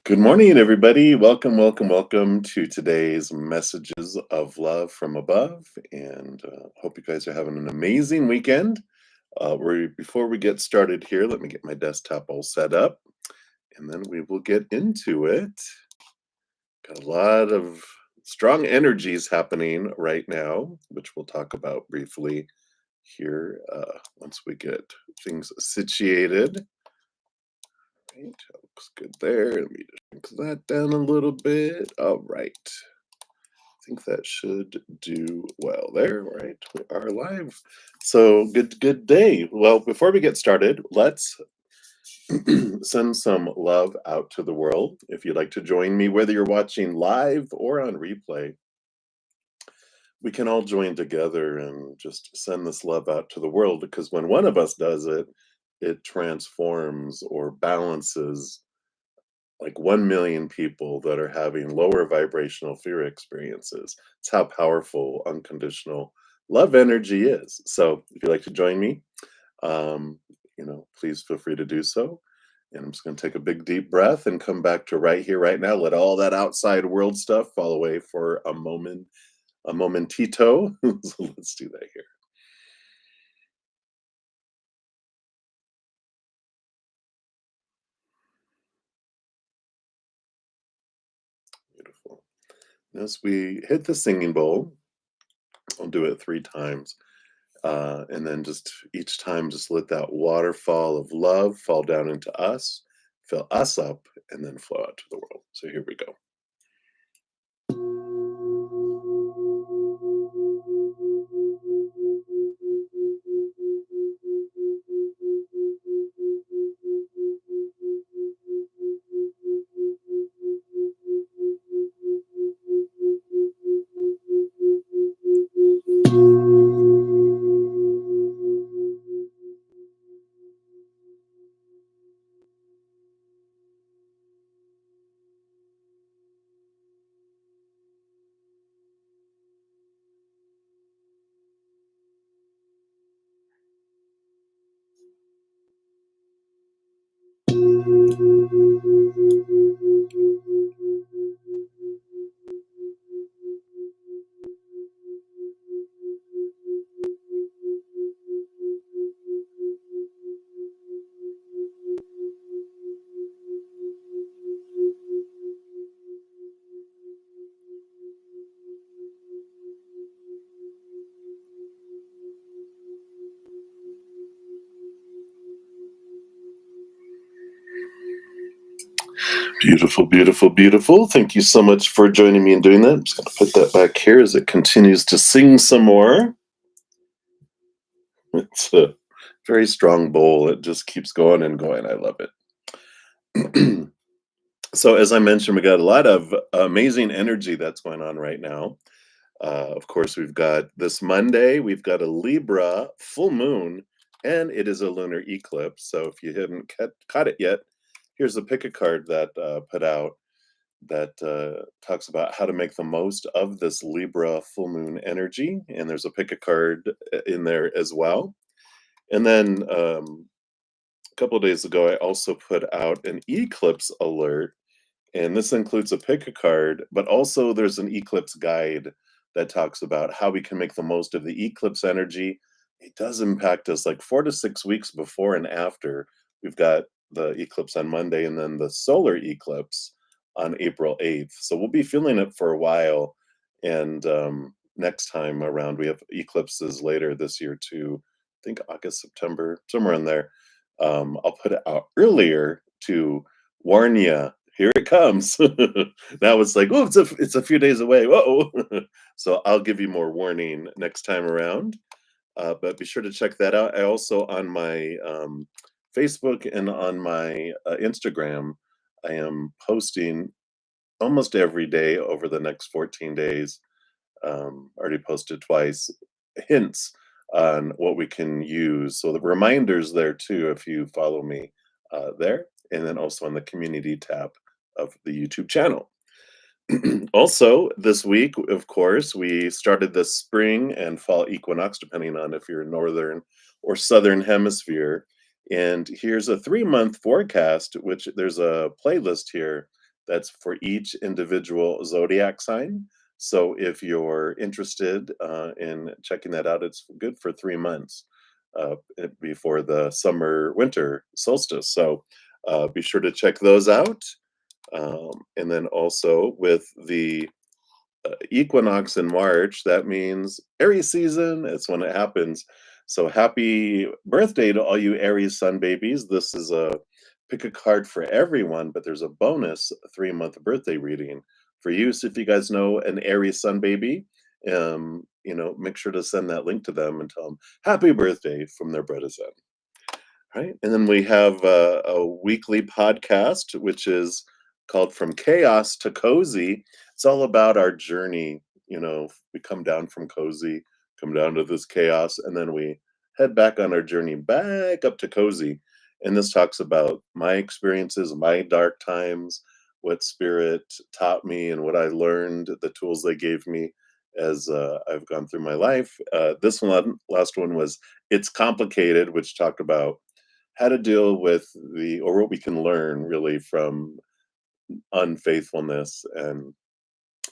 Good morning, everybody. Welcome, welcome, welcome to today's messages of love from above. And hope you guys are having an amazing weekend. Before we get started here, let me get my desktop all set up, and then we will get into it. Got a lot of strong energies happening right now, which we'll talk about briefly here once we get things situated. Right, looks good there. Let me just shrink that down a little bit. All right. I think that should do well there. Right, we are live. So good day. Well, before we get started, let's send some love out to the world. If you'd like to join me, whether you're watching live or on replay, we can all join together and just send this love out to the world, because when one of us does it, it transforms or balances like 1 million people that are having lower vibrational fear experiences. It's how powerful unconditional love energy is. So if you'd like to join me, um, please feel free to do so. And I'm just going to take a big deep breath and come back to right here, right now. Let all that outside world stuff fall away for a moment, a momentito. So let's do that here. Beautiful. As we hit the singing bowl, I'll do it 3 times. And then just each time, just let that waterfall of love fall down into us, fill us up, and then flow out to the world. So here we go. Beautiful, beautiful, beautiful. Thank you so much for joining me in doing that. I'm just going to put that back here as it continues to sing some more. It's a very strong bowl. It just keeps going and going. I love it. So, as I mentioned, we got a lot of amazing energy that's going on right now. Of course, we've got this Monday, we've got a Libra full moon, and it is a lunar eclipse. So, if you haven't caught it yet, here's a pick a card that put out that talks about how to make the most of this Libra full moon energy. And there's a pick a card in there as well. And then a couple of days ago, I also put out an eclipse alert, and this includes a pick a card, but also there's an eclipse guide that talks about how we can make the most of the eclipse energy. It does impact us like 4 to 6 weeks before and after. We've got the eclipse on Monday and then the solar eclipse on April 8th. So we'll be feeling it for a while. And next time around, we have eclipses later this year too. I think August, September, somewhere in there. I'll put it out earlier to warn you. Here it comes. Now it's like, oh, it's a few days away. Whoa! So I'll give you more warning next time around. But be sure to check that out. I also on my Facebook and on my Instagram, I am posting almost every day over the next 14 days. Already posted twice, hints on what we can use. So the reminders there too, if you follow me there, and then also on the community tab of the YouTube channel. Also, this week, of course, we started the spring and fall equinox, depending on if you're northern or southern hemisphere. And here's a 3-month forecast, which there's a playlist here That's for each individual zodiac sign. So if you're interested in checking that out, it's good for 3 months before the summer winter solstice. So be sure to check those out. And then also with the equinox in March, that means Aries season. It's when it happens. So happy birthday to all you Aries sun babies. This is a pick a card for everyone, but there's a bonus 3 month birthday reading for you. So if you guys know an Aries sun baby, make sure to send that link to them and tell them happy birthday from their bruddaZEN. Right. And then we have a weekly podcast, which is called From Chaos to Cozy. It's all about our journey. We come down from cozy, come down to this chaos, and then we head back on our journey back up to cozy. And this talks about my experiences, my dark times, what spirit taught me, and what I learned, the tools they gave me as I've gone through my life. This one, last one was It's Complicated, which talked about how to deal with or what we can learn really from unfaithfulness and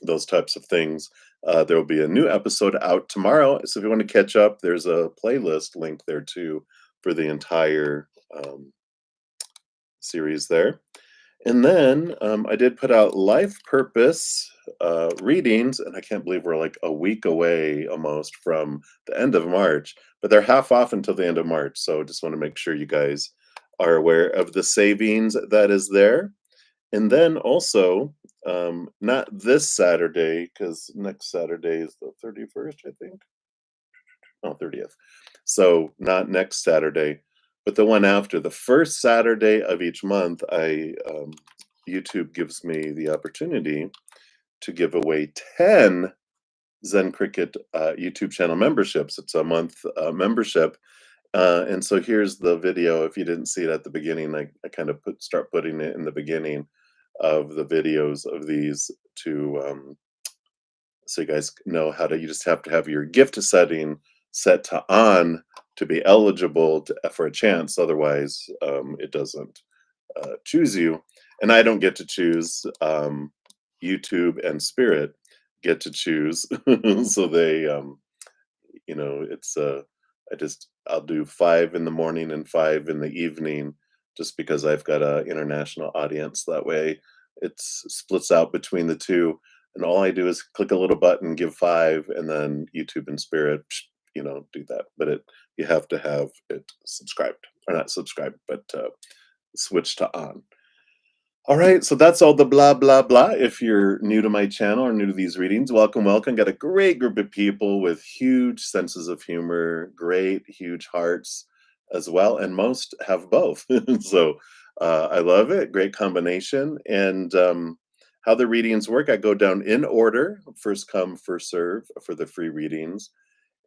those types of things. There will be a new episode out tomorrow. So if you want to catch up, there's a playlist link there too for the entire series there. And then I did put out life purpose readings, and I can't believe we're like a week away almost from the end of March, but they're half off until the end of March. So just want to make sure you guys are aware of the savings that is there. And then also, not this Saturday, because next Saturday is the 31st, I think. Oh, 30th. So not next Saturday, but the one after. The first Saturday of each month, YouTube gives me the opportunity to give away 10 Zen Cricket YouTube channel memberships. It's a month membership. And so here's the video. If you didn't see it at the beginning, I kind of start putting it in the beginning of the videos of these so you guys know you just have to have your gift setting set to on to be eligible for a chance. Otherwise, it doesn't choose you. And I don't get to choose. YouTube and Spirit get to choose. So they, it's I'll do 5 in the morning and 5 in the evening, just because I've got a international audience. That way, it splits out between the two, and all I do is click a little button, give 5, and then YouTube and Spirit, do that. But you have to have it subscribed, or not subscribed, but switch to on. All right, so that's all the blah, blah, blah. If you're new to my channel or new to these readings, welcome, welcome. Got a great group of people with huge senses of humor, great, huge hearts as well, and most have both. So I love it. Great combination. And how the readings work, I go down in order, first come, first serve for the free readings.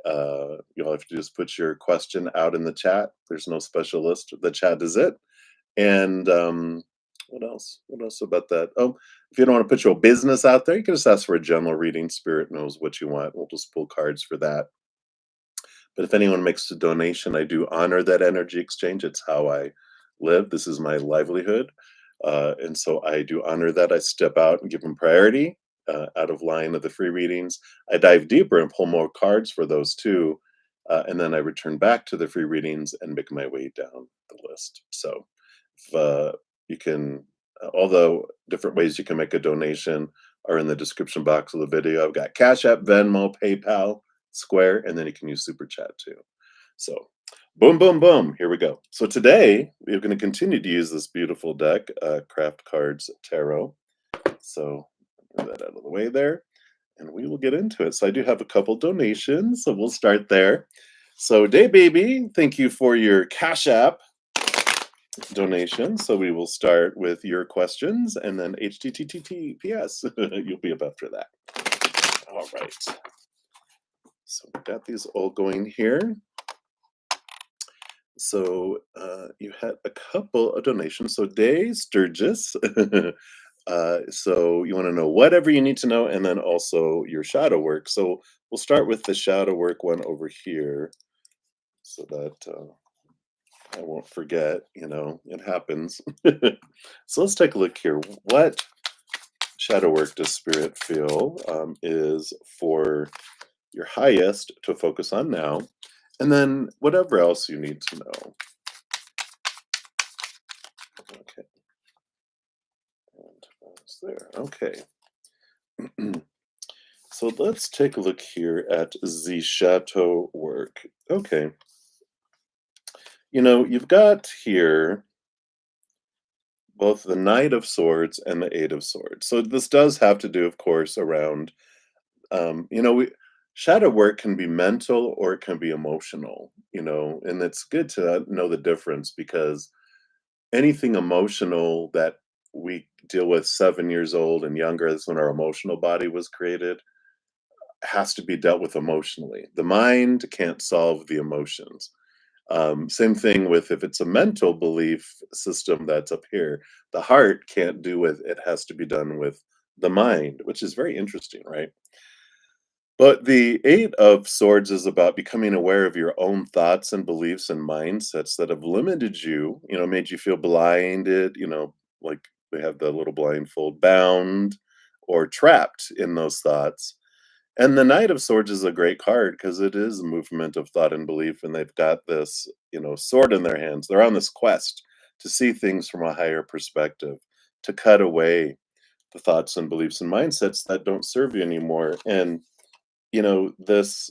You'll have to just put your question out in the chat. There's no special list. The chat is it. And what else? What else about that? Oh, if you don't want to put your business out there, you can just ask for a general reading. Spirit knows what you want. We'll just pull cards for that. But if anyone makes a donation, I do honor that energy exchange. It's how I live. This is my livelihood. And so I do honor that. I step out and give them priority out of line of the free readings. I dive deeper and pull more cards for those too. And then I return back to the free readings and make my way down the list. So if you can, all the different ways you can make a donation are in the description box of the video. I've got Cash App, Venmo, PayPal, Square, and then you can use Super Chat too. So boom, boom, boom, here we go. So today we're going to continue to use this beautiful deck, Craft Cards Tarot. So move that out of the way there, and we will get into it. So I do have a couple donations, so we'll start there. So Day Baby, thank you for your Cash App donation. So we will start with your questions, and then HTTTPS. You'll be up after that. All right. So we got these all going here. So you had a couple of donations. So Day Sturgis. So you want to know whatever you need to know, and then also your shadow work. So we'll start with the shadow work one over here, so that I won't forget. It happens. So let's take a look here. What shadow work does spirit feel is for your highest to focus on now, and then whatever else you need to know. Okay, and that's there. Okay. So let's take a look here at the chateau work. Okay, you've got here both the Knight of Swords and the Eight of Swords. So this does have to do, of course, around, shadow work can be mental or it can be emotional, and it's good to know the difference because anything emotional that we deal with 7 years old and younger, that's when our emotional body was created, has to be dealt with emotionally. The mind can't solve the emotions. Same thing with if it's a mental belief system that's up here, the heart can't do with it, has to be done with the mind, which is very interesting, right? But the Eight of Swords is about becoming aware of your own thoughts and beliefs and mindsets that have limited you, made you feel blinded, like we have the little blindfold, bound or trapped in those thoughts. And the Knight of Swords is a great card because it is a movement of thought and belief, and they've got this, sword in their hands. They're on this quest to see things from a higher perspective, to cut away the thoughts and beliefs and mindsets that don't serve you anymore. And this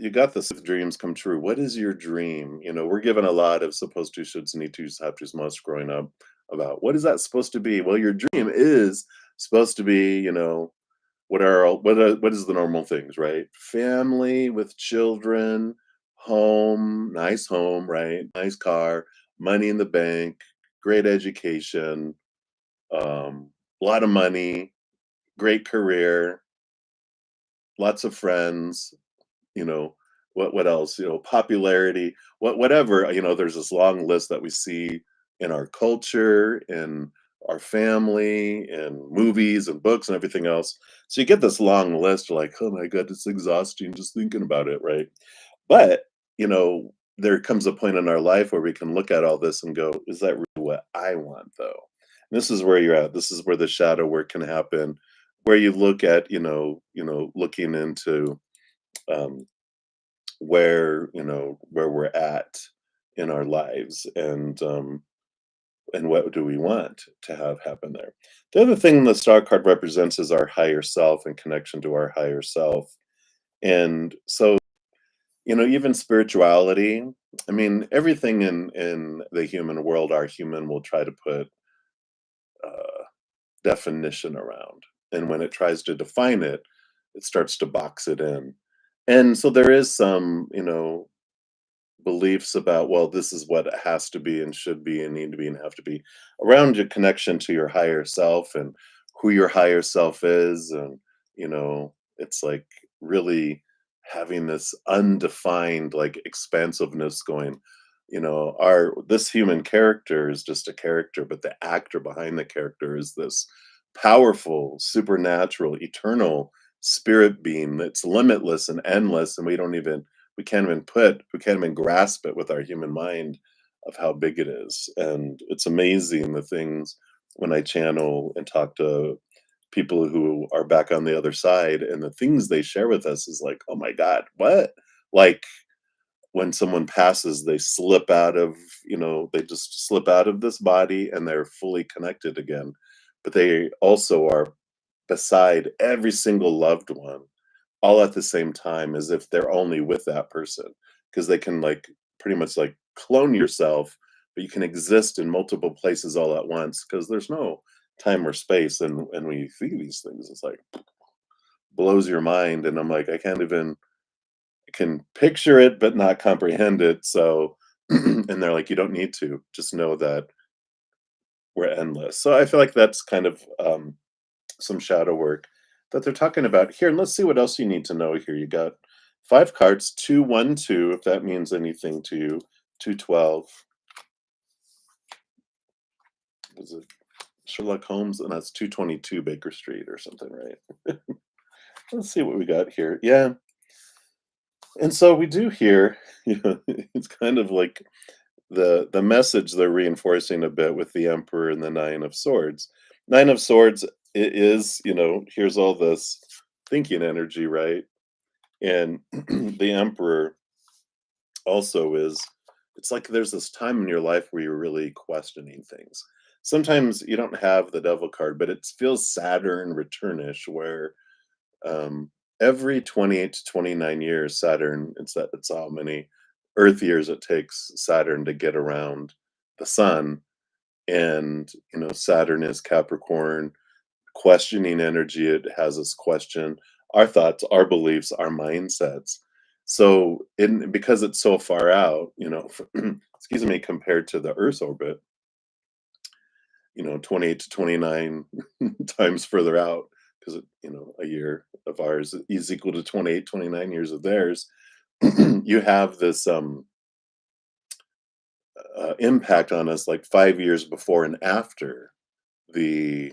you got this if dreams come true. What is your dream? We're given a lot of supposed to, shoulds, need to, have tos, must growing up about what is that supposed to be? Well, your dream is supposed to be, what is the normal things, right? Family with children, home, right? Nice car, money in the bank, great education, a lot of money, great career, lots of friends, you know, what else? Popularity, whatever, there's this long list that we see in our culture, in our family, in movies and books and everything else. So you get this long list, you're like, oh my god, it's exhausting just thinking about it, right? But, there comes a point in our life where we can look at all this and go, is that really what I want though? And this is where you're at. This is where the shadow work can happen, where you look at, looking into um, where we're at in our lives, and what do we want to have happen there. The other thing the star card represents is our higher self and connection to our higher self. And so, even spirituality, I mean, everything in the human world, our human will try to put definition around. And when it tries to define it, it starts to box it in. And so there is some, beliefs about, well, this is what it has to be and should be and need to be and have to be around your connection to your higher self and who your higher self is. And, it's like really having this undefined, like, expansiveness going, our this human character is just a character, but the actor behind the character is this powerful, supernatural, eternal spirit being that's limitless and endless, and we can't even grasp it with our human mind of how big it is. And it's amazing the things when I channel and talk to people who are back on the other side, and the things they share with us is like, oh my god, what? Like, when someone passes, they slip out of, they just slip out of this body and they're fully connected again, but they also are beside every single loved one all at the same time, as if they're only with that person, because they can, like, pretty much like clone yourself, but you can exist in multiple places all at once because there's no time or space. And when you see these things, it's like blows your mind. And I'm like, I can picture it but not comprehend it. So and they're like, you don't need to, just know that we're endless. So I feel like that's kind of some shadow work that they're talking about here. And let's see what else you need to know here. You got five cards, 212, if that means anything to you, 212. Was it Sherlock Holmes? And that's 222 Baker Street or something, right? Let's see what we got here. Yeah. And so we do here, it's kind of like the message they're reinforcing a bit with the Emperor and the Nine of Swords. Nine of Swords it is, here's all this thinking energy, right? And the emperor also is, it's like there's this time in your life where you're really questioning things. Sometimes you don't have the devil card, but it feels Saturn returnish, where um, every 28 to 29 years, Saturn, it's how many Earth years it takes Saturn to get around the sun. And Saturn is Capricorn, questioning energy. It has us question our thoughts, our beliefs, our mindsets. So, because it's so far out, excuse me, compared to the Earth's orbit, 28 to 29 times further out, because a year of ours is equal to 28, 29 years of theirs. You have this impact on us like 5 years before and after the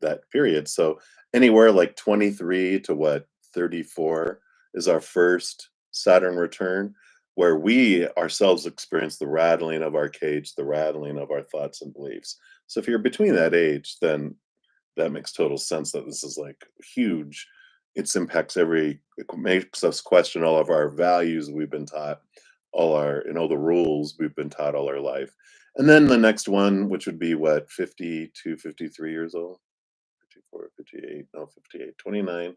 that period. So anywhere like 23 to what, 34 is our first Saturn return, where we ourselves experience the rattling of our cage, the rattling of our thoughts and beliefs. So if you're between that age, then that makes total sense that this is like huge. It makes us question all of our values we've been taught, all our, the rules we've been taught all our life. And then the next one, which would be what, 52, 53 years old, 54, 58, no, 58, 29.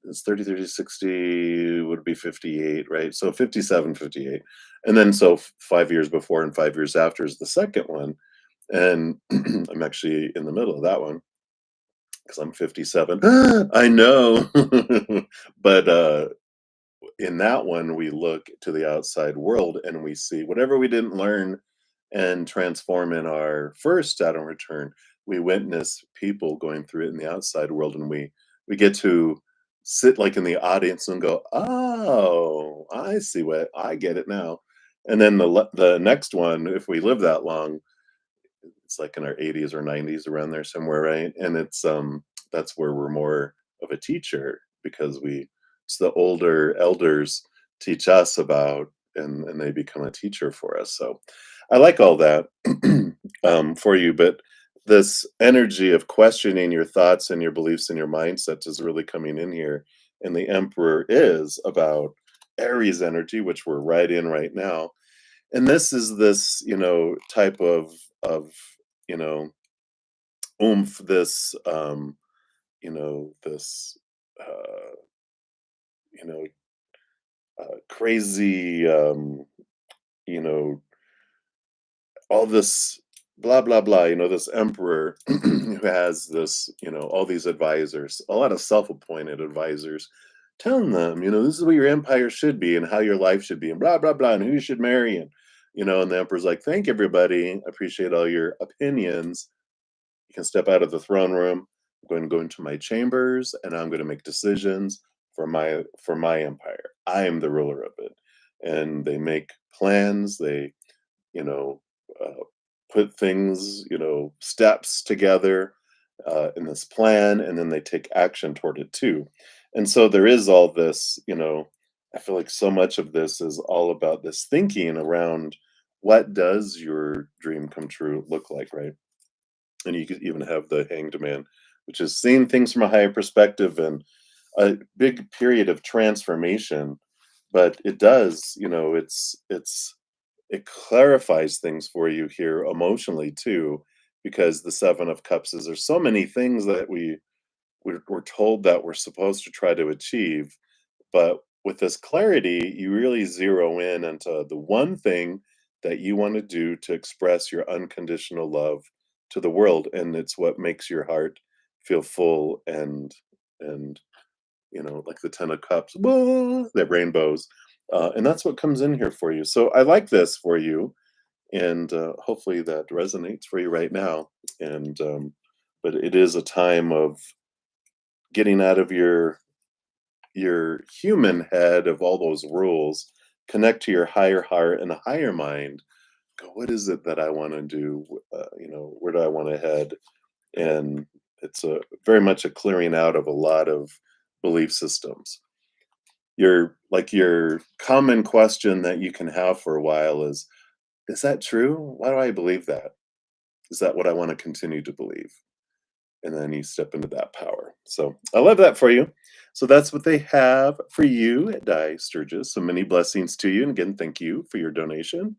It's 30, 30, 60 would be 58, right? So 57, 58. And then so 5 years before and 5 years after is the second one. And I'm actually in the middle of that one because I'm 57. I know. But in that one, we look to the outside world and we see whatever we didn't learn and transform in our first Saturn return. We witness people going through it in the outside world, and we get to sit like in the audience and go, "Oh, I see, what I get it now." And then the next one, if we live that long, it's like in our 80s or 90s, around there somewhere, right? And that's where we're more of a teacher, because it's the older elders teach us about, and they become a teacher for us. So I like all that for you, but this energy of questioning your thoughts and your beliefs and your mindsets is really coming in here. And the emperor is about Aries energy, which we're right in right now. And this is this, type of, you know, oomph, this, uh, you know, crazy, you know, all this blah blah blah. This emperor who has this, all these advisors, a lot of self-appointed advisors, telling them, this is what your empire should be and how your life should be, and blah blah blah, and who you should marry, and the emperor's like, thank everybody, I appreciate all your opinions. You can step out of the throne room. I'm going to go into my chambers and I'm going to make decisions for my empire. I am the ruler of it. And they make plans. They, you know, uh, put things, steps together in this plan, and then they take action toward it too. And so there is all this, I feel like so much of this is all about this thinking around, what does your dream come true look like, right? And you could even have the hanged man, which is seeing things from a higher perspective and a big period of transformation. But it does, it clarifies things for you here emotionally too, because the Seven of Cups is, there's so many things that we're told that we're supposed to try to achieve, but with this clarity, you really zero in into the one thing that you want to do to express your unconditional love to the world, and it's what makes your heart feel full and like the Ten of Cups, whoa, that rainbows, and that's what comes in here for you. So I like this for you, and hopefully that resonates for you right now. And but it is a time of getting out of your human head of all those rules, connect to your higher heart and a higher mind. Go, what is it that I want to do? Where do I want to head? And it's a very much a clearing out of a lot of belief systems. Your common question that you can have for a while is that true? Why do I believe that? Is that what I want to continue to believe? and then you step into that power. So I love that for you. So that's what they have for you at Die Sturgis. So many blessings to you. And again, thank you for your donation.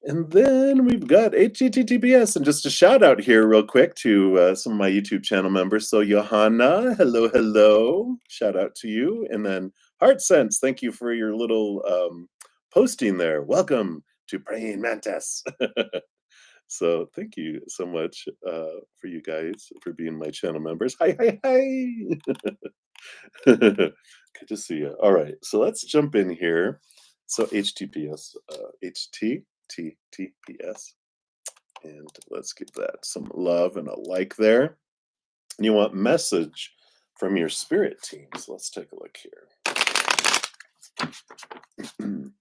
And then we've got HTTPS, and just a shout out here, real quick, to some of my YouTube channel members. So, Johanna, hello, hello. Shout out to you. And then Heart Sense, thank you for your little posting there. Welcome to Praying Mantis. So, thank you so much for you guys for being my channel members. Hi, hi, hi. Good to see you. All right, so let's jump in here. So HTTPS, HTTPS, and let's give that some love and a like there. And you want message from your spirit teams. Let's take a look here. Are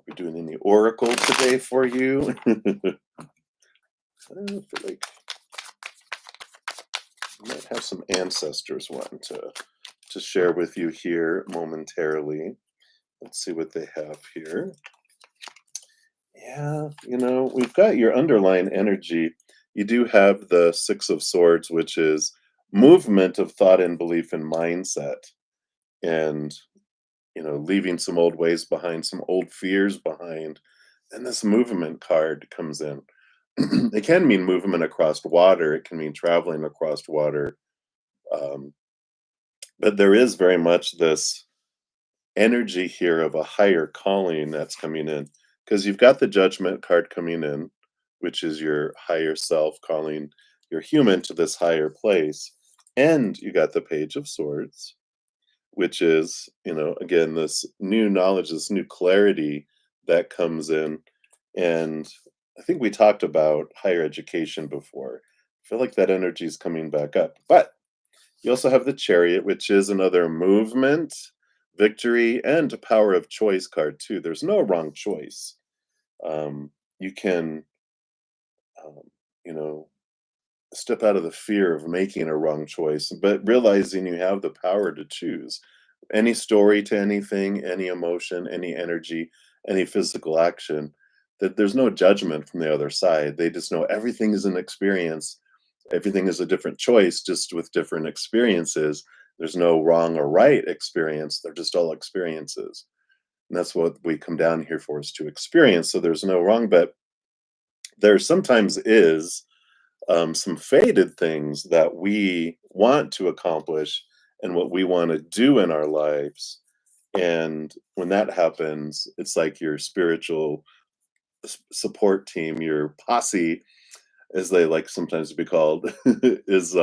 we doing any oracle today for you? I feel like I might have some ancestors wanting to share with you here momentarily. Let's see what they have here. Yeah, we've got your underlying energy. You do have the Six of Swords, which is movement of thought and belief and mindset, and leaving some old ways behind, some old fears behind. And this movement card comes in. It can mean movement across water. It can mean traveling across water. But there is very much this energy here of a higher calling that's coming in, because you've got the Judgment card coming in, which is your higher self calling your human to this higher place, and you got the Page of Swords, which is again, this new knowledge, this new clarity that comes in. And I think we talked about higher education before. I feel like that energy is coming back up. But you also have the Chariot, which is another movement, victory, and a power of choice card too. There's no wrong choice. You can, um, you know, step out of the fear of making a wrong choice, but realizing you have the power to choose any story to anything, any emotion, any energy, any physical action. That there's no judgment from the other side. They just know everything is an experience. Everything is a different choice, just with different experiences. There's no wrong or right experience. They're just all experiences. And that's what we come down here for, is to experience. So there's no wrong, but there sometimes is some faded things that we want to accomplish and what we want to do in our lives. And when that happens, it's like your spiritual support team, your posse, as they like sometimes to be called, is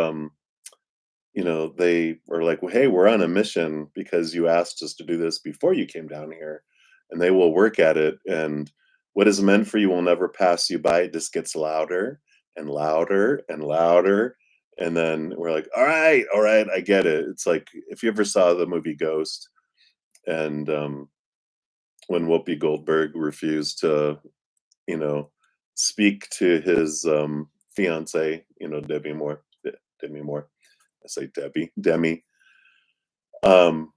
they are like, well, hey, we're on a mission because you asked us to do this before you came down here, and they will work at it. And what is meant for you will never pass you by. It just gets louder and louder and louder. And then we're like, all right, I get it. It's like if you ever saw the movie Ghost, and when Whoopi Goldberg refused to, you know, speak to his fiance, Demi Moore. I say Demi. Um,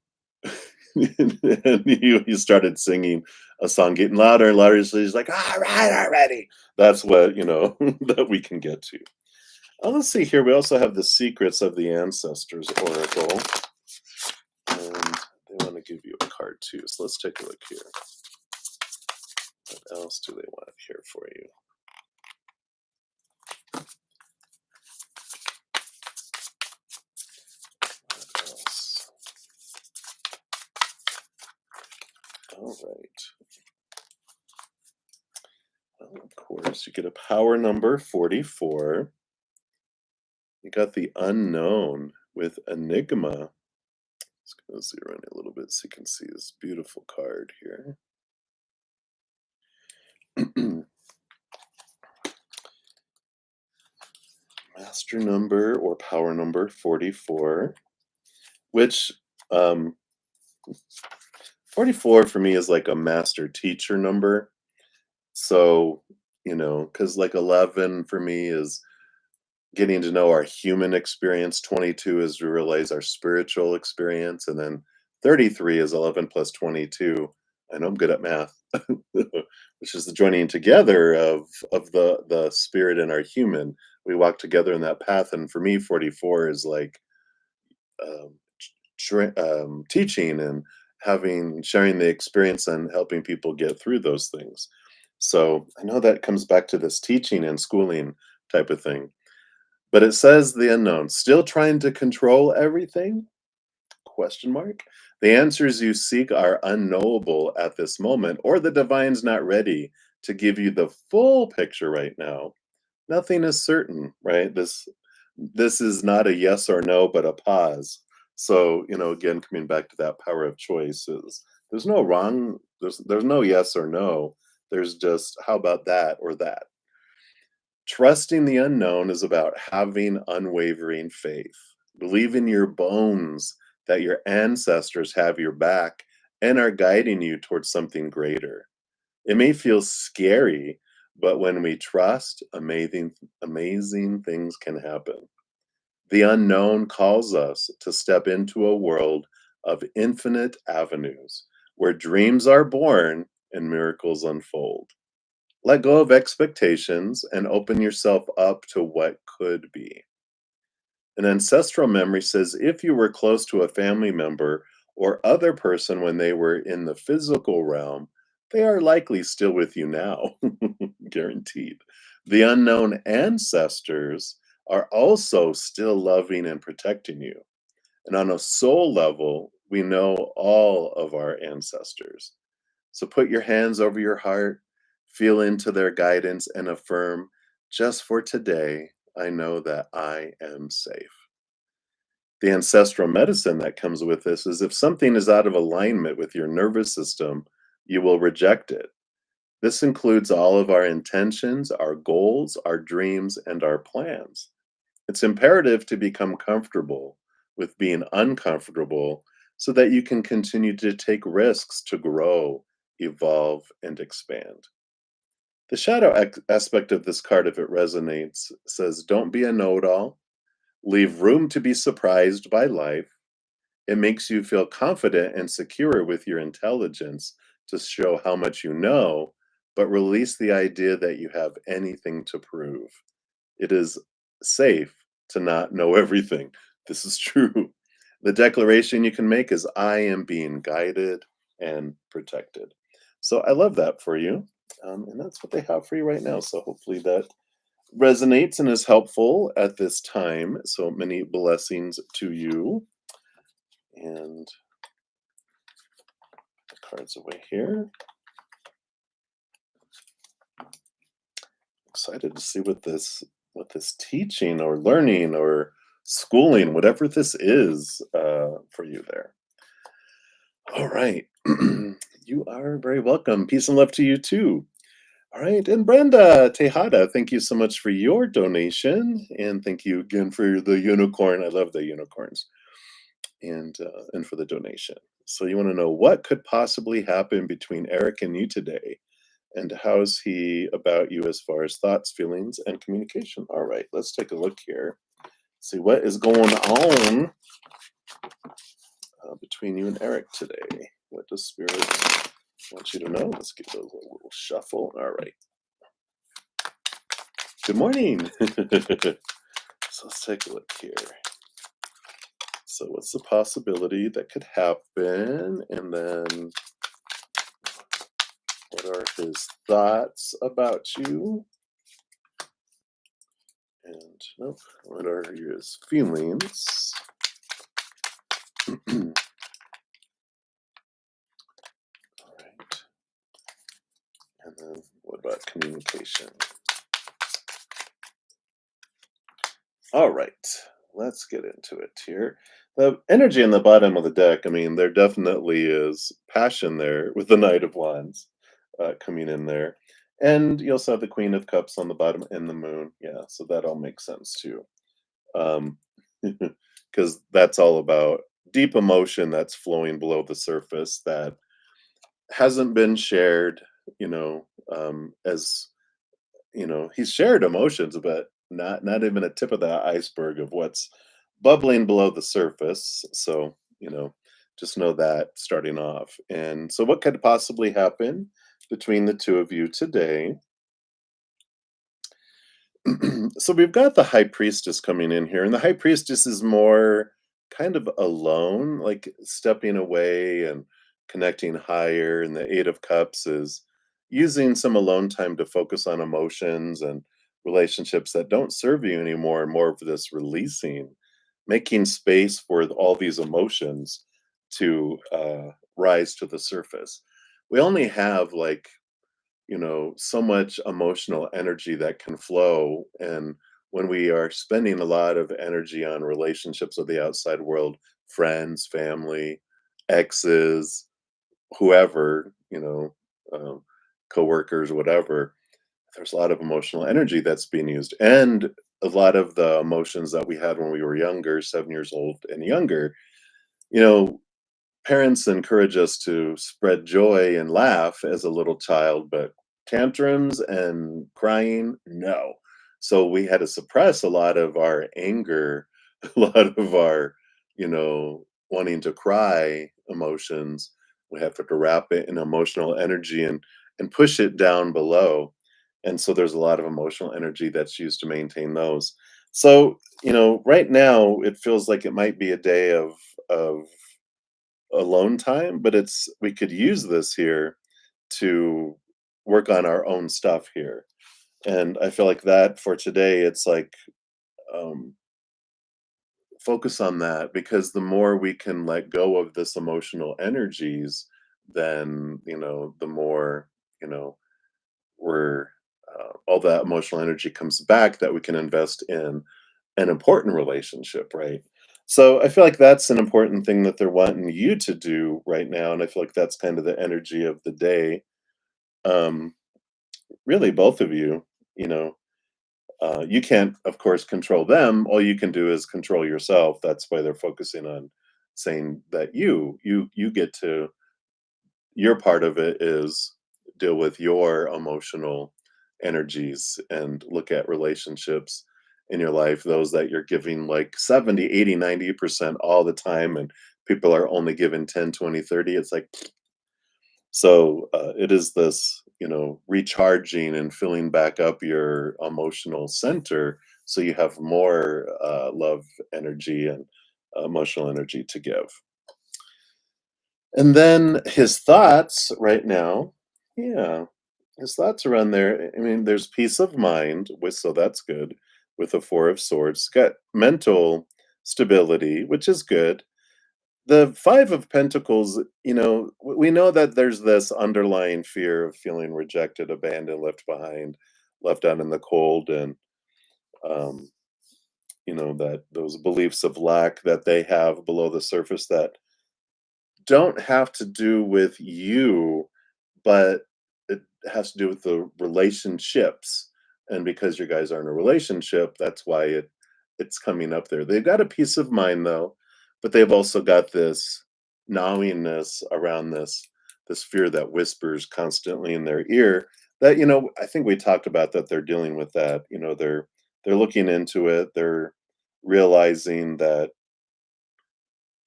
and he started singing a song, getting louder and louder. So he's like, "All right, already." That's what that we can get to. Let's see here. We also have the Secrets of the Ancestors Oracle, and they want to give you a card too. So let's take a look here. What else do they want here for you? What else? All right. Well, of course, you get a power number 44. You got the Unknown with Enigma. Just going to zero in a little bit so you can see this beautiful card here. Master number or power number 44, which 44 for me is like a master teacher number. So, because like 11 for me is getting to know our human experience, 22 is to realize our spiritual experience, and then 33 is 11 plus 22. I know I'm good at math, which is the joining together of the spirit and our human, we walk together in that path. And for me, 44 is like um, teaching and sharing the experience and helping people get through those things. So I know that comes back to this teaching and schooling type of thing. But it says the unknown, still trying to control everything? Question mark. The answers you seek are unknowable at this moment, or the divine's not ready to give you the full picture right now. Nothing is certain, right? This is not a yes or no, but a pause. So, again, coming back to that power of choice is there's no wrong, there's no yes or no. There's just how about that or that. Trusting the unknown is about having unwavering faith. Believe in your bones that your ancestors have your back and are guiding you towards something greater. It may feel scary, but when we trust, amazing things can happen. The unknown calls us to step into a world of infinite avenues where dreams are born and miracles unfold. Let go of expectations and open yourself up to what could be. An ancestral memory says if you were close to a family member or other person when they were in the physical realm, they are likely still with you now. Guaranteed. The unknown ancestors are also still loving and protecting you. And on a soul level, we know all of our ancestors. So put your hands over your heart, feel into their guidance, and affirm, just for today, I know that I am safe. The ancestral medicine that comes with this is if something is out of alignment with your nervous system, you will reject it. This includes all of our intentions, our goals, our dreams, and our plans. It's imperative to become comfortable with being uncomfortable so that you can continue to take risks to grow, evolve, and expand. The shadow aspect of this card, if it resonates, says don't be a know it all, leave room to be surprised by life. It makes you feel confident and secure with your intelligence to show how much you know, but release the idea that you have anything to prove. It is safe to not know everything. This is true. The declaration you can make is I am being guided and protected. So I love that for you. And that's what they have for you right now. So hopefully that resonates and is helpful at this time. So many blessings to you. And the cards away here. Excited to see what this teaching or learning or schooling, whatever this is, for you there. All right. You are very welcome. Peace and love to you too. All right. And Brenda Tejada, thank you so much for your donation. And thank you again for the unicorn. I love the unicorns. And for the donation. So you want to know what could possibly happen between Eric and you today? And how's he about you as far as thoughts, feelings, and communication? All right, let's take a look here. See what is going on between you and Eric today. What does Spirit want you to know? Let's give those a little shuffle. All right. Good morning. So let's take a look here. So what's the possibility that could happen? And then what are his thoughts about you? And nope, what are his feelings? All right. And then what about communication? All right, let's get into it here. The energy in the bottom of the deck, I mean, there definitely is passion there with the Knight of Wands coming in there. And you also have the Queen of Cups on the bottom and the Moon. Yeah, so that all makes sense too. Because that's all about deep emotion that's flowing below the surface that hasn't been shared, as he's shared emotions, but not even a tip of the iceberg of what's bubbling below the surface. So, just know that starting off. And so what could possibly happen between the two of you today? So we've got the high priestess coming in here, and the high priestess is more kind of alone, like stepping away and connecting higher. And the Eight of Cups is using some alone time to focus on emotions and relationships that don't serve you anymore, and more of this releasing, making space for all these emotions to rise to the surface. We only have like so much emotional energy that can flow. And when we are spending a lot of energy on relationships with the outside world, friends, family, exes, whoever, coworkers, whatever, there's a lot of emotional energy that's being used. And a lot of the emotions that we had when we were younger, 7 years old and younger, you know, parents encourage us to spread joy and laugh as a little child, but tantrums and crying, no. So we had to suppress a lot of our anger, a lot of our, wanting to cry emotions. We have to wrap it in emotional energy and push it down below. And so there's a lot of emotional energy that's used to maintain those. So, right now it feels like it might be a day of alone time, but it's we could use this here to work on our own stuff here. And I feel like that for today, it's like um, focus on that because the more we can let go of this emotional energies, then the more you know we're all that emotional energy comes back that we can invest in an important relationship, right? So I feel like that's an important thing that they're wanting you to do right now, and I feel like that's kind of the energy of the day. Um, Really, both of you, you know, you can't, of course, control them. All you can do is control yourself. That's why they're focusing on saying that you get to your part of it is deal with your emotional energies and look at relationships in your life, those that you're giving like 70, 80, 90% all the time, and people are only given 10, 20, 30. It's like, so it is this, recharging and filling back up your emotional center so you have more love energy and emotional energy to give. And then his thoughts right now, yeah, his thoughts around there. I mean, there's peace of mind, so that's good. With the Four of Swords, got mental stability, which is good. The Five of Pentacles, we know that there's this underlying fear of feeling rejected, abandoned, left behind, left out in the cold, and um, that those beliefs of lack that they have below the surface that don't have to do with you, but it has to do with the relationships. And because you guys are in a relationship, that's why it's coming up there. They've got a peace of mind though, but they've also got this gnawingness around this fear that whispers constantly in their ear that I think we talked about that they're dealing with that. They're looking into it. They're realizing that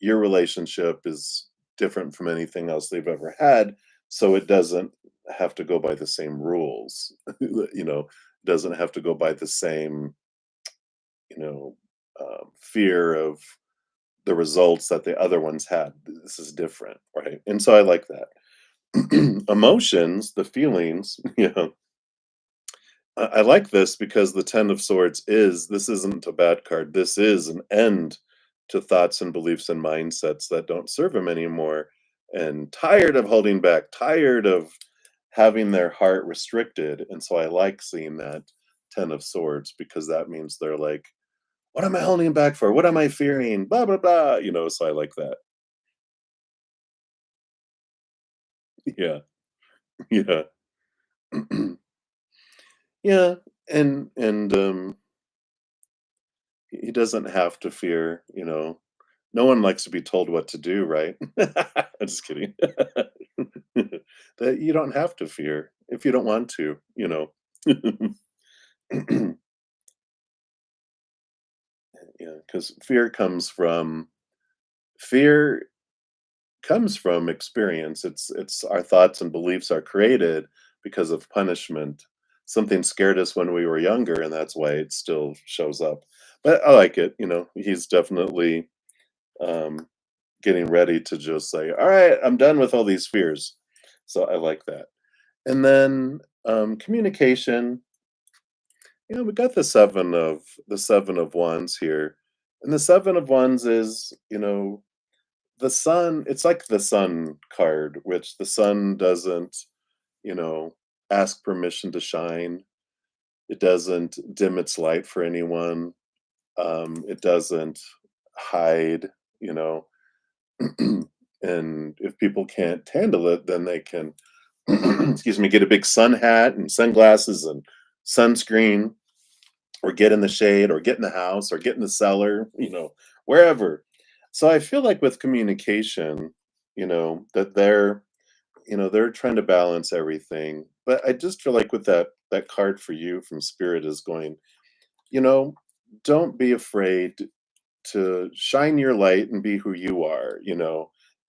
your relationship is different from anything else they've ever had, so it doesn't have to go by the same rules. Doesn't have to go by the same, you know, fear of the results that the other ones had. This is different, right? And so I like that. Emotions, the feelings, I like this because the Ten of Swords this isn't a bad card. This is an end to thoughts and beliefs and mindsets that don't serve him anymore. And tired of holding back, tired of having their heart restricted. And so I like seeing that Ten of Swords because that means they're like, what am I holding back for? What am I fearing? Blah, blah, blah. So I like that. Yeah. Yeah. Yeah. And he doesn't have to fear, no one likes to be told what to do, right? I'm just kidding. That you don't have to fear if you don't want to. Yeah, because fear comes from experience. It's our thoughts and beliefs are created because of punishment. something scared us when we were younger, and that's why it still shows up. But I like it, he's definitely um, getting ready to just say, "All right, I'm done with all these fears." So I like that. And then communication. We got the 7 of wands here, and the 7 of wands is the sun. It's like the sun card, which the sun doesn't you know ask permission to shine. It doesn't dim its light for anyone. It doesn't hide. You know, and if people can't handle it, then they can, excuse me, get a big sun hat and sunglasses and sunscreen, or get in the shade, or get in the house, or get in the cellar, wherever. So I feel like with communication, that they're trying to balance everything. But I just feel like with that card for you from Spirit is going, you know, don't be afraid to shine your light and be who you are,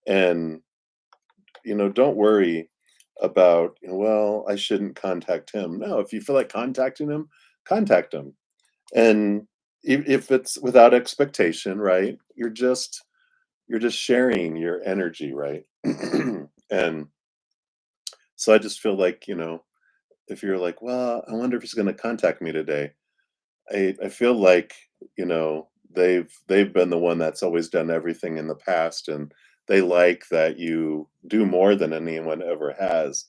and don't worry about, well, I shouldn't contact him. No, if you feel like contacting him, contact him. And if it's without expectation, right? You're just sharing your energy, right? And so I just feel like, if you're like, well, I wonder if he's going to contact me today. I feel like, they've been the one that's always done everything in the past, and they like that you do more than anyone ever has.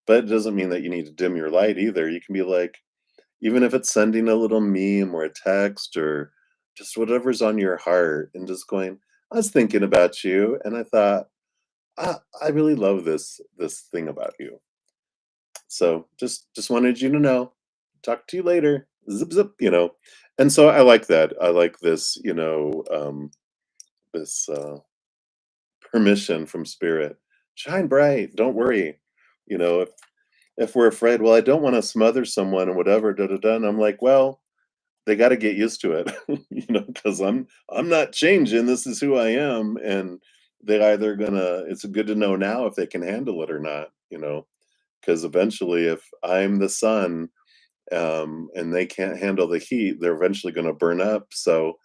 But it doesn't mean that you need to dim your light either. You can be like, even if it's sending a little meme or a text, or just whatever's on your heart, and just going, I was thinking about you, and I thought, I really love this thing about you. So just wanted you to know. Talk to you later. Zip zip. And so I like that. I like this, this permission from Spirit. Shine bright. Don't worry. If we're afraid, well, I don't want to smother someone or whatever, da da da. And I'm like, well, they got to get used to it, because I'm not changing. This is who I am, and they either gonna. It's good to know now if they can handle it or not. Because eventually, if I'm the sun, and they can't handle the heat, they're eventually going to burn up. So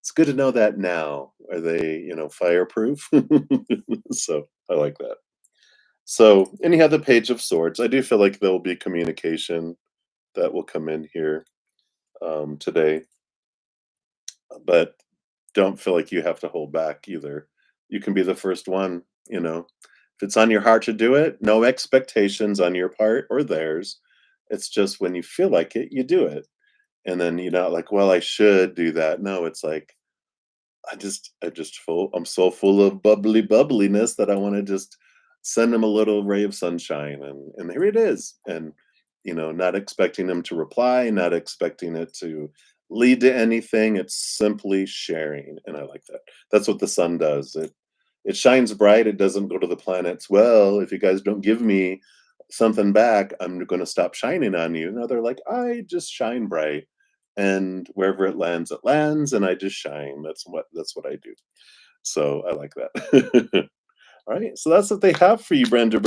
it's good to know that now. Are they, fireproof? So I like that. So, and you have the Page of Swords. I do feel like there'll be communication that will come in here today, but don't feel like you have to hold back either. You can be the first one, you know. If it's on your heart to do it, no expectations on your part or theirs. It's just when you feel like it, you do it. And then you're not like, well, I should do that. No, it's like, I'm so full of bubbliness that I want to just send them a little ray of sunshine, and here it is. And not expecting them to reply, not expecting it to lead to anything. It's simply sharing, and I like that. That's what the sun does. It shines bright. It doesn't go to the planets. Well, if you guys don't give me something back, I'm going to stop shining on you. No, they're like, I just shine bright, and wherever it lands, and I just shine. That's what I do. So I like that. All right, so that's what they have for you, Brenda.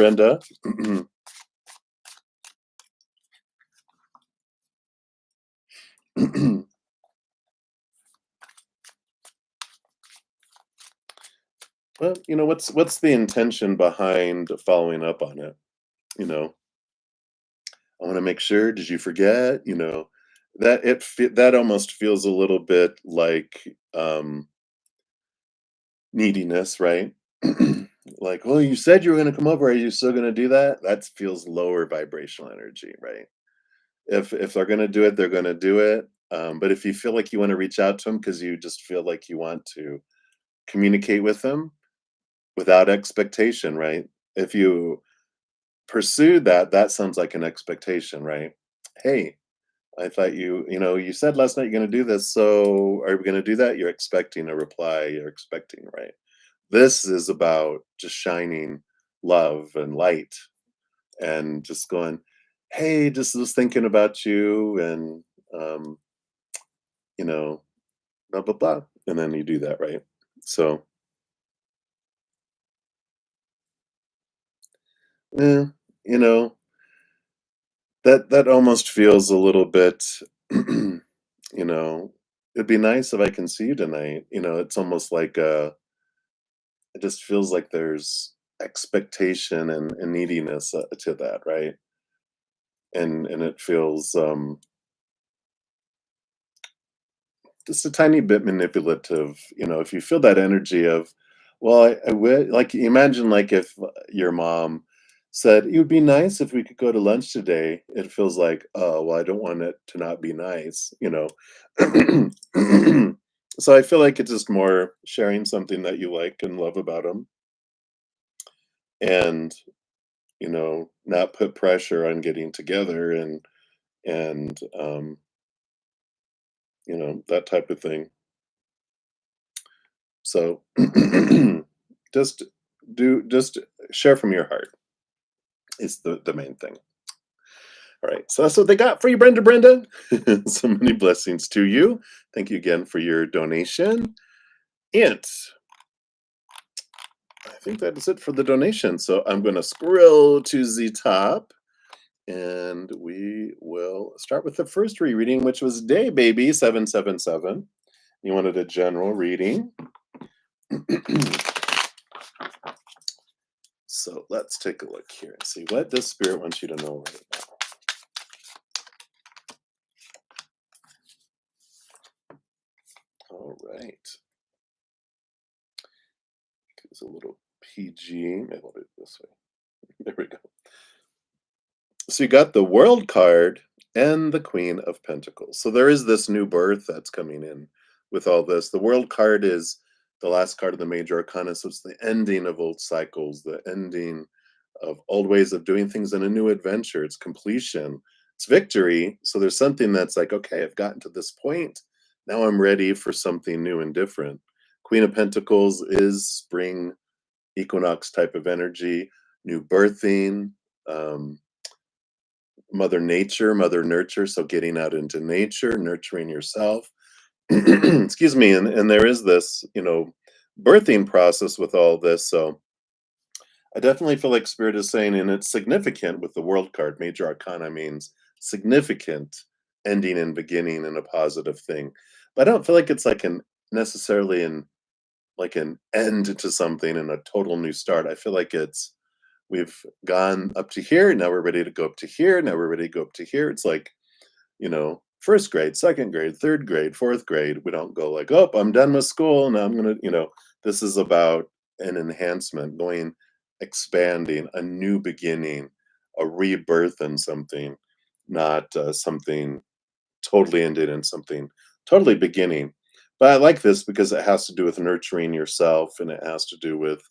Well, what's the intention behind following up on it? You know, I want to make sure. Did you forget? That almost feels a little bit like neediness, right? Like, well, you said you were going to come over. Are you still going to do that? That feels lower vibrational energy, right? If they're going to do it, they're going to do it. But if you feel like you want to reach out to them because you just feel like you want to communicate with them without expectation, right? If you pursue that, that sounds like an expectation, right? Hey, I thought you said last night you're going to do this. So are we going to do that? You're expecting a reply. You're expecting, right? This is about just shining love and light, and just going, hey, just was thinking about you, and um, you know, blah blah blah. And then you do that, right? So yeah, you know, That almost feels a little bit, it'd be nice if I can see you tonight. It's almost like it just feels like there's expectation and neediness to that, right? And it feels just a tiny bit manipulative. If you feel that energy of, well, I would like imagine like if your mom said it would be nice if we could go to lunch today. It feels like, oh well, I don't want it to not be nice. So I feel like it's just more sharing something that you like and love about them, and not put pressure on getting together and that type of thing. So just just share from your heart is the main thing. All right. So that's what they got for you, Brenda. So many blessings to you. Thank you again for your donation. And I think that is it for the donation. So I'm going to scroll to the top and we will start with the first rereading, which was Day Baby 777. You wanted a general reading. So let's take a look here and see what does Spirit want you to know right now. All right. It's a little PG. Maybe I'll do it this way. There we go. So you got the World card and the Queen of Pentacles. So there is this new birth that's coming in with all this. The World card is the last card of the major arcana. So it's the ending of old cycles, the ending of old ways of doing things, and a new adventure. It's completion, it's victory. So there's something that's like, okay, I've gotten to this point. Now I'm ready for something new and different. Queen of Pentacles is spring equinox type of energy, new birthing, um, mother nature, mother nurture. So getting out into nature, nurturing yourself. Excuse me. And there is this, birthing process with all this. So I definitely feel like Spirit is saying, and it's significant with the World card. Major Arcana means significant ending and beginning and a positive thing. But I don't feel like it's like an necessarily an end to something and a total new start. I feel like we've gone up to here, now we're ready to go up to here, now we're ready to go up to here. It's like, first grade, second grade, third grade, fourth grade. We don't go like, oh, I'm done with school. Now I'm gonna, this is about an enhancement, going, expanding, a new beginning, a rebirth in something, not something totally ended and something totally beginning. But I like this because it has to do with nurturing yourself, and it has to do with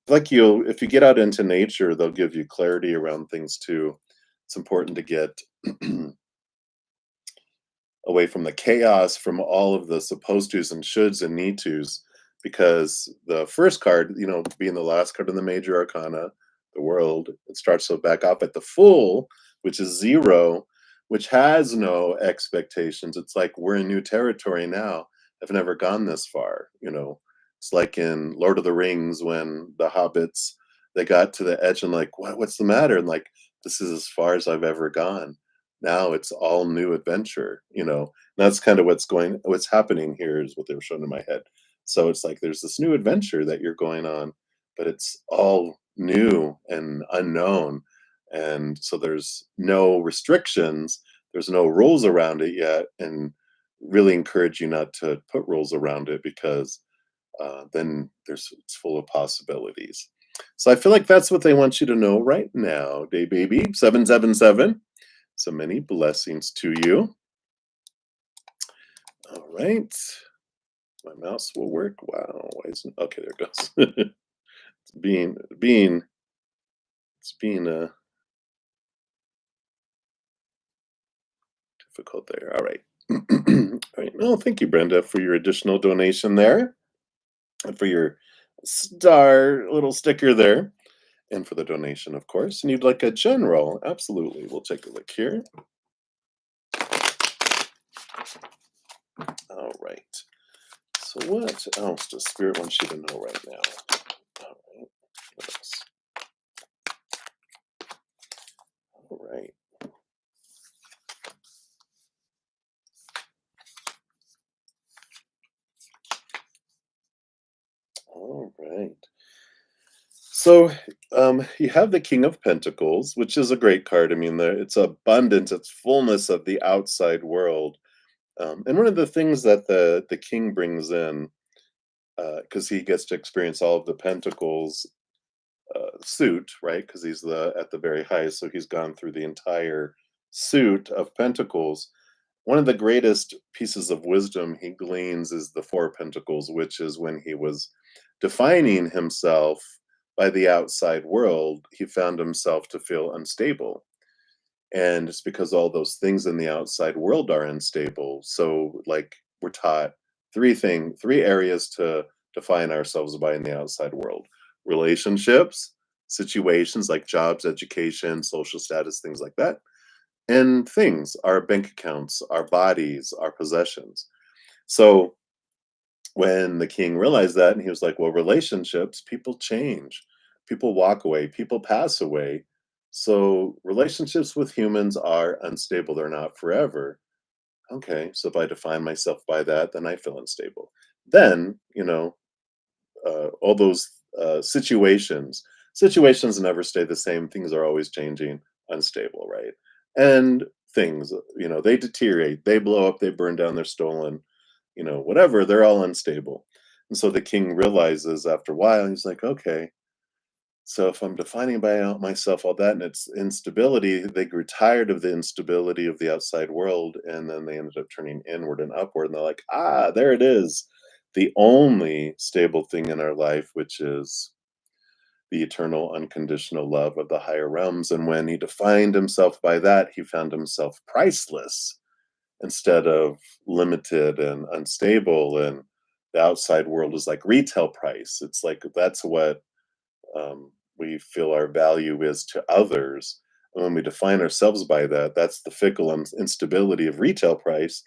like if you get out into nature, they'll give you clarity around things too. It's important to get away from the chaos, from all of the supposed tos and shoulds and need tos, because the first card, being the last card in the major arcana, the world, it starts to back up at the full, which is zero, which has no expectations. It's like we're in new territory now. I've never gone this far. It's like in Lord of the Rings when the hobbits, they got to the edge and like, what's the matter? And like, this is as far as I've ever gone. Now it's all new adventure. That's kind of what's happening here is what they were showing in my head. So it's like there's this new adventure that you're going on, but it's all new and unknown. And so there's no restrictions, there's no rules around it yet. And really encourage you not to put rules around it because then it's full of possibilities. So I feel like that's what they want you to know right now, Day Baby 777. So many blessings to you. All right. My mouse will work. Wow. Why isn't okay, there it goes. it's being difficult there. All right. All right. Well, thank you, Brenda, for your additional donation there and for your star little sticker there. And for the donation, of course. And you'd like a general? Absolutely. We'll take a look here. All right. So what else does Spirit want you to know right now? All right. What else? All right. right. So you have the King of Pentacles, which is a great card. I mean, it's abundance, it's fullness of the outside world. And one of the things that the king brings in, because he gets to experience all of the Pentacles suit, right? Because he's the at the very highest, so he's gone through the entire suit of Pentacles. One of the greatest pieces of wisdom he gleans is the Four Pentacles, which is when he was defining himself by the outside world, he found himself to feel unstable. And it's because all those things in the outside world are unstable. So, like, we're taught three areas to define ourselves by in the outside world: relationships, situations like jobs, education, social status, things like that, and things, our bank accounts, our bodies, our possessions. So when the king realized that, and he was like, well, relationships, people change, people walk away, people pass away. So relationships with humans are unstable, they're not forever. Okay, so if I define myself by that, then I feel unstable. Then, all those situations never stay the same, things are always changing, unstable, right? And things, they deteriorate, they blow up, they burn down, they're stolen, whatever, they're all unstable. And so the king realizes after a while, he's like, okay, so if I'm defining by myself all that and it's instability, they grew tired of the instability of the outside world, and then they ended up turning inward and upward. And they're like, ah, there it is, the only stable thing in our life, which is the eternal unconditional love of the higher realms. And when he defined himself by that, he found himself priceless instead of limited and unstable. And the outside world is like retail price. It's like that's what we feel our value is to others. And when we define ourselves by that, that's the fickle instability of retail price.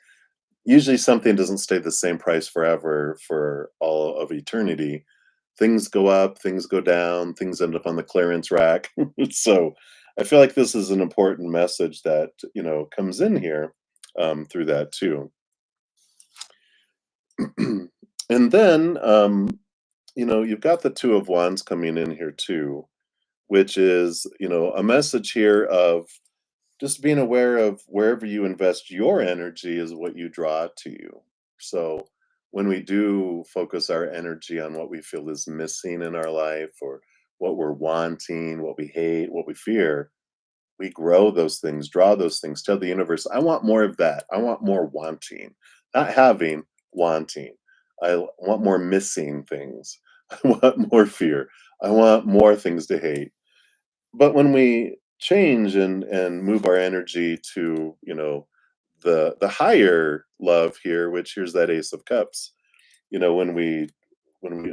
Usually something doesn't stay the same price forever for all of eternity. Things go up, things go down, things end up on the clearance rack. So I feel like this is an important message that, comes in here through that too. And then, you've got the Two of Wands coming in here too, which is, a message here of just being aware of wherever you invest your energy is what you draw to you. So when we do focus our energy on what we feel is missing in our life, or what we're wanting, what we hate, what we fear, we grow those things, draw those things, tell the universe, I want more of that. I want more wanting, not having, wanting. Want more missing things. I want more fear. I want more things to hate. But when we change and move our energy to, the higher love here, which here's that Ace of Cups, when we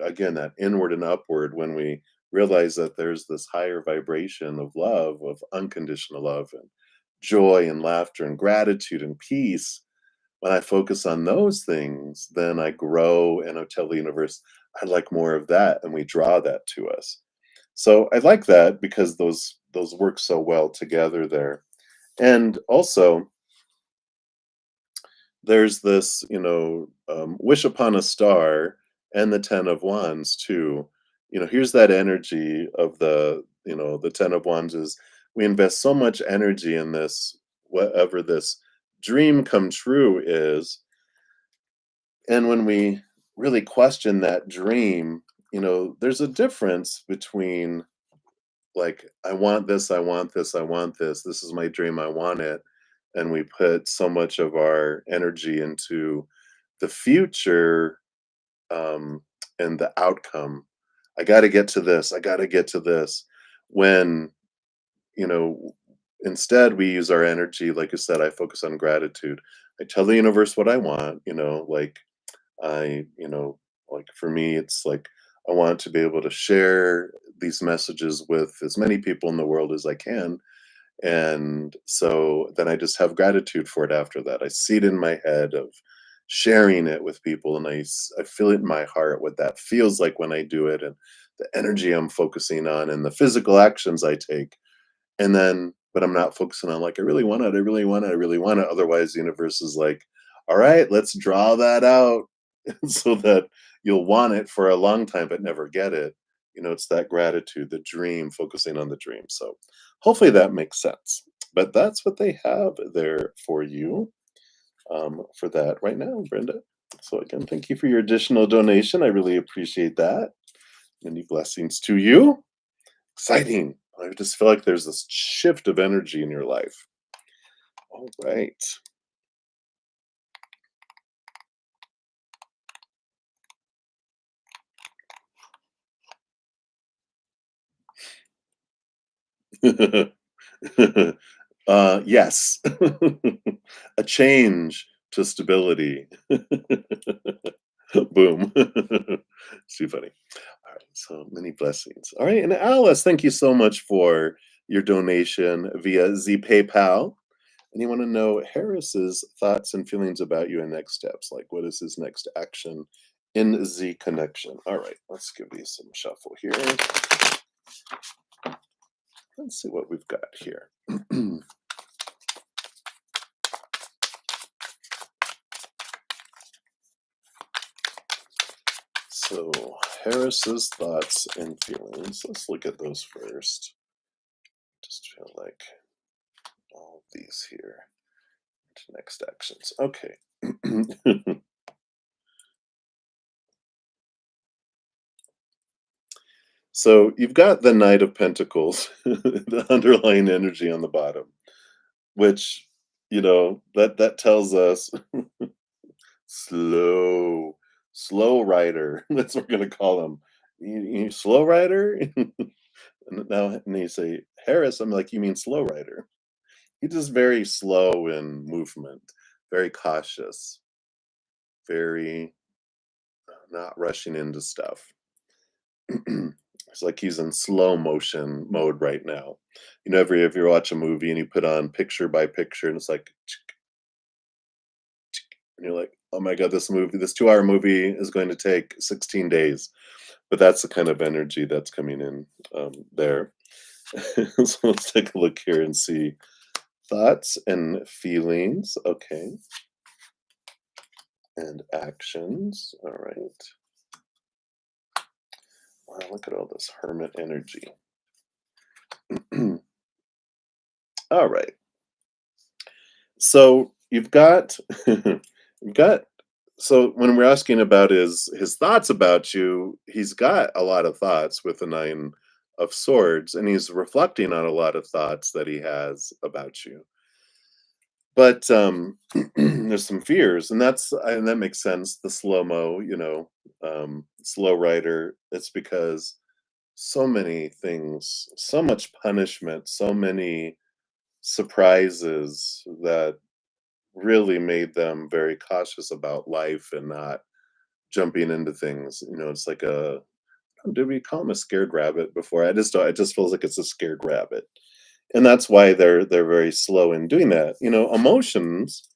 again, that inward and upward, when we realize that there's this higher vibration of love, of unconditional love and joy and laughter and gratitude and peace, when I focus on those things, then I grow and I tell the universe, I'd like more of that, and we draw that to us. So I like that because those work so well together there. And also, there's this, wish upon a star and the Ten of Wands too. Here's that energy of the Ten of Wands is we invest so much energy in this, whatever this dream come true is. And when we really question that dream, there's a difference between, like, I want this, I want this, I want this is my dream, I want it. And we put so much of our energy into the future, um, and the outcome. I got to get to this, I got to get to this. When, you know, instead we use our energy, like you said, I focus on gratitude. I tell the universe what I want, like, I, like for me, it's like I want to be able to share these messages with as many people in the world as I can. And so then I just have gratitude for it after that. I see it in my head of sharing it with people, and I feel it in my heart what that feels like when I do it, and the energy I'm focusing on, and the physical actions I take. And then, but I'm not focusing on, like, I really want it, I really want it, I really want it. Otherwise, the universe is like, all right, let's draw that out. so that you'll want it for a long time but never get it. It's that gratitude, the dream, focusing on the dream. So hopefully that makes sense. But that's what they have there for you for that right now, Brenda. So again, thank you for your additional donation. I really appreciate that. Many blessings to you. Exciting. I just feel like there's this shift of energy in your life. All right. Yes. A change to stability. Boom. Too funny. All right, so many blessings. All right, and Alice, thank you so much for your donation via Z PayPal. And you want to know Harris's thoughts and feelings about you and next steps. Like, what is his next action in Z Connection? All right, let's give these some shuffle here. Let's see what we've got here. So, Harris's thoughts and feelings. Let's look at those first. Just feel like all of these here. Next actions. Okay. So you've got the Knight of Pentacles, the underlying energy on the bottom, which that tells us slow, slow rider. That's what we're gonna call him. You slow rider. And you say Harris. I'm like, you mean slow rider? He's just very slow in movement, very cautious, very not rushing into stuff. It's like he's in slow motion mode right now. If you watch a movie and you put on picture by picture, and it's like, and you're like, oh my god, this 2-hour movie is going to take 16 days. But that's the kind of energy that's coming in there. So let's take a look here and see thoughts and feelings. Okay. And actions. All right. Wow, look at all this hermit energy. All right. So you've got you've got so when we're asking about his thoughts about you, he's got a lot of thoughts with the 9 of Swords, and he's reflecting on a lot of thoughts that he has about you. But there's some fears, and that makes sense. The slow-mo, slow rider. It's because so many things, so much punishment, so many surprises that really made them very cautious about life and not jumping into things. It's like did we call him a scared rabbit before? I just don't, it just feels like it's a scared rabbit. And that's why they're very slow in doing that. Emotions,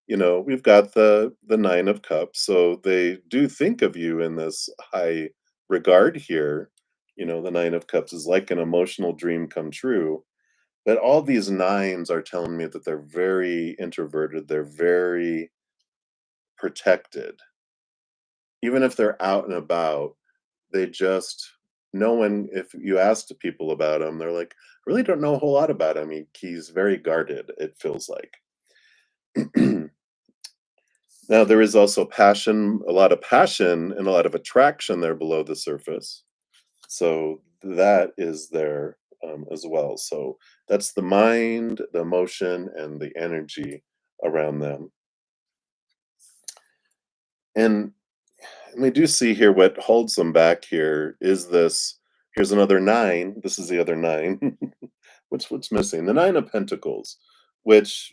we've got the 9 of Cups, so they do think of you in this high regard here. The 9 of Cups is like an emotional dream come true. But all these nines are telling me that they're very introverted, they're very protected. Even if they're out and about, they just no one if you ask the people about him, they're like, "I really don't know a whole lot about him. He's very guarded," it feels like. Now there is also passion, a lot of passion and a lot of attraction there below the surface. So that is there as well. So that's the mind, the emotion, and the energy around them. And we do see here what holds them back here is this. Here's another 9. This is the other 9. What's missing? The 9 of Pentacles, which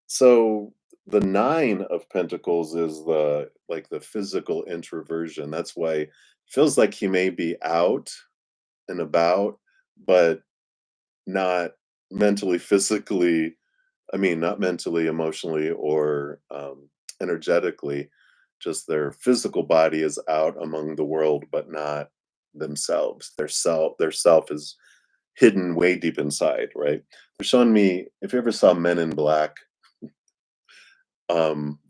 so the 9 of Pentacles is the physical introversion. That's why it feels like he may be out and about, but not mentally, physically. I mean, not mentally, emotionally, or energetically. Just their physical body is out among the world, but not themselves. Their self is hidden way deep inside, right? They're showing me, if you ever saw Men in Black,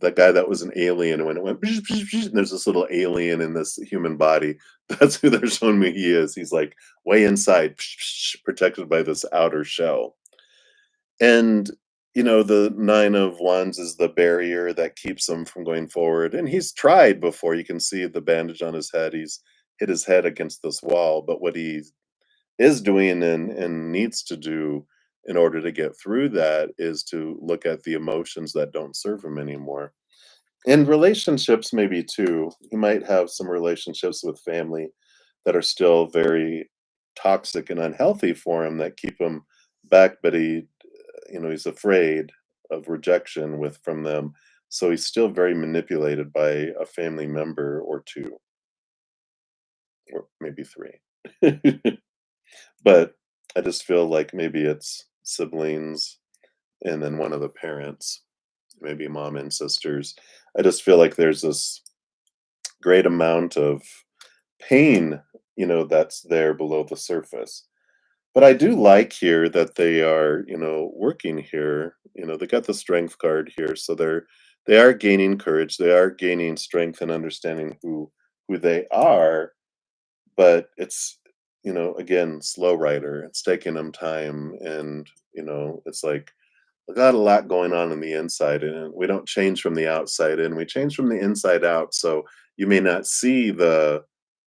That guy that was an alien, and when it went, and there's this little alien in this human body. That's who they're showing me he is. He's like way inside, protected by this outer shell. And, the Nine of Wands is the barrier that keeps him from going forward, and he's tried before. You can see the bandage on his head. He's hit his head against this wall, but what he is doing and needs to do in order to get through that is to look at the emotions that don't serve him anymore. And relationships maybe too. He might have some relationships with family that are still very toxic and unhealthy for him that keep him back, but he's afraid of rejection with from them. So he's still very manipulated by a family member or two, or maybe three. But I just feel like maybe it's siblings and then one of the parents, maybe mom and sisters. I just feel like there's this great amount of pain, that's there below the surface. But I do like here that they are, working here. They got the strength card here, so they are gaining courage. They are gaining strength and understanding who they are. But it's, again, slow rider. It's taking them time, and it's like we got a lot going on the inside, and we don't change from the outside in. We change from the inside out. So you may not see the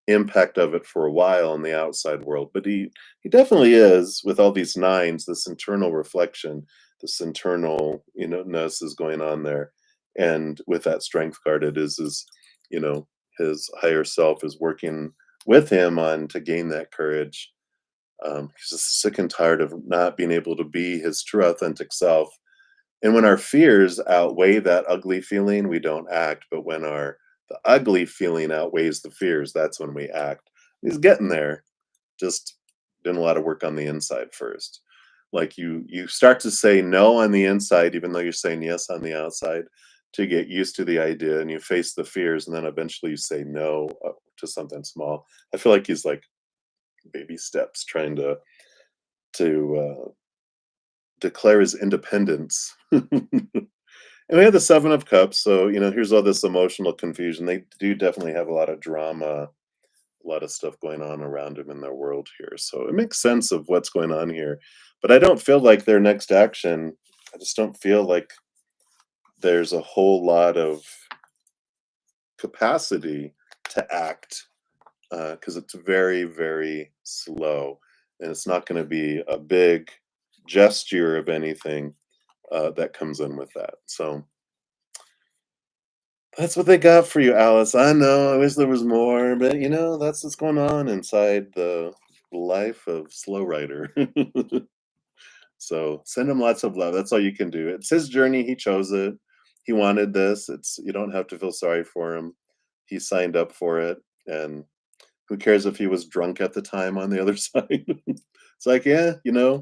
impact of it for a while in the outside world, but he definitely is with all these nines. This internal reflection, this internal ness is going on there, and with that strength card, it is you know his higher self is working with him on to gain that courage. He's just sick and tired of not being able to be his true authentic self. And when our fears outweigh that ugly feeling, we don't act. But when the ugly feeling outweighs the fears, that's when we act. He's getting there. Just doing a lot of work on the inside first. Like you start to say no on the inside, even though you're saying yes on the outside, to get used to the idea, and you face the fears, and then eventually you say no to something small. I feel like he's like baby steps trying to declare his independence. And we have the Seven of Cups, so here's all this emotional confusion. They do definitely have a lot of drama, a lot of stuff going on around him in their world here. So it makes sense of what's going on here. But I don't feel like their next action, I just don't feel like there's a whole lot of capacity to act, because it's very, very slow. And it's not going to be a big gesture of anything that comes in with that. So that's what they got for you, Alice. I know. I wish there was more, but that's what's going on inside the life of Slow Rider. So send him lots of love. That's all you can do. It's his journey. He chose it. He wanted this. You don't have to feel sorry for him. He signed up for it, and who cares if he was drunk at the time on the other side? It's like, yeah,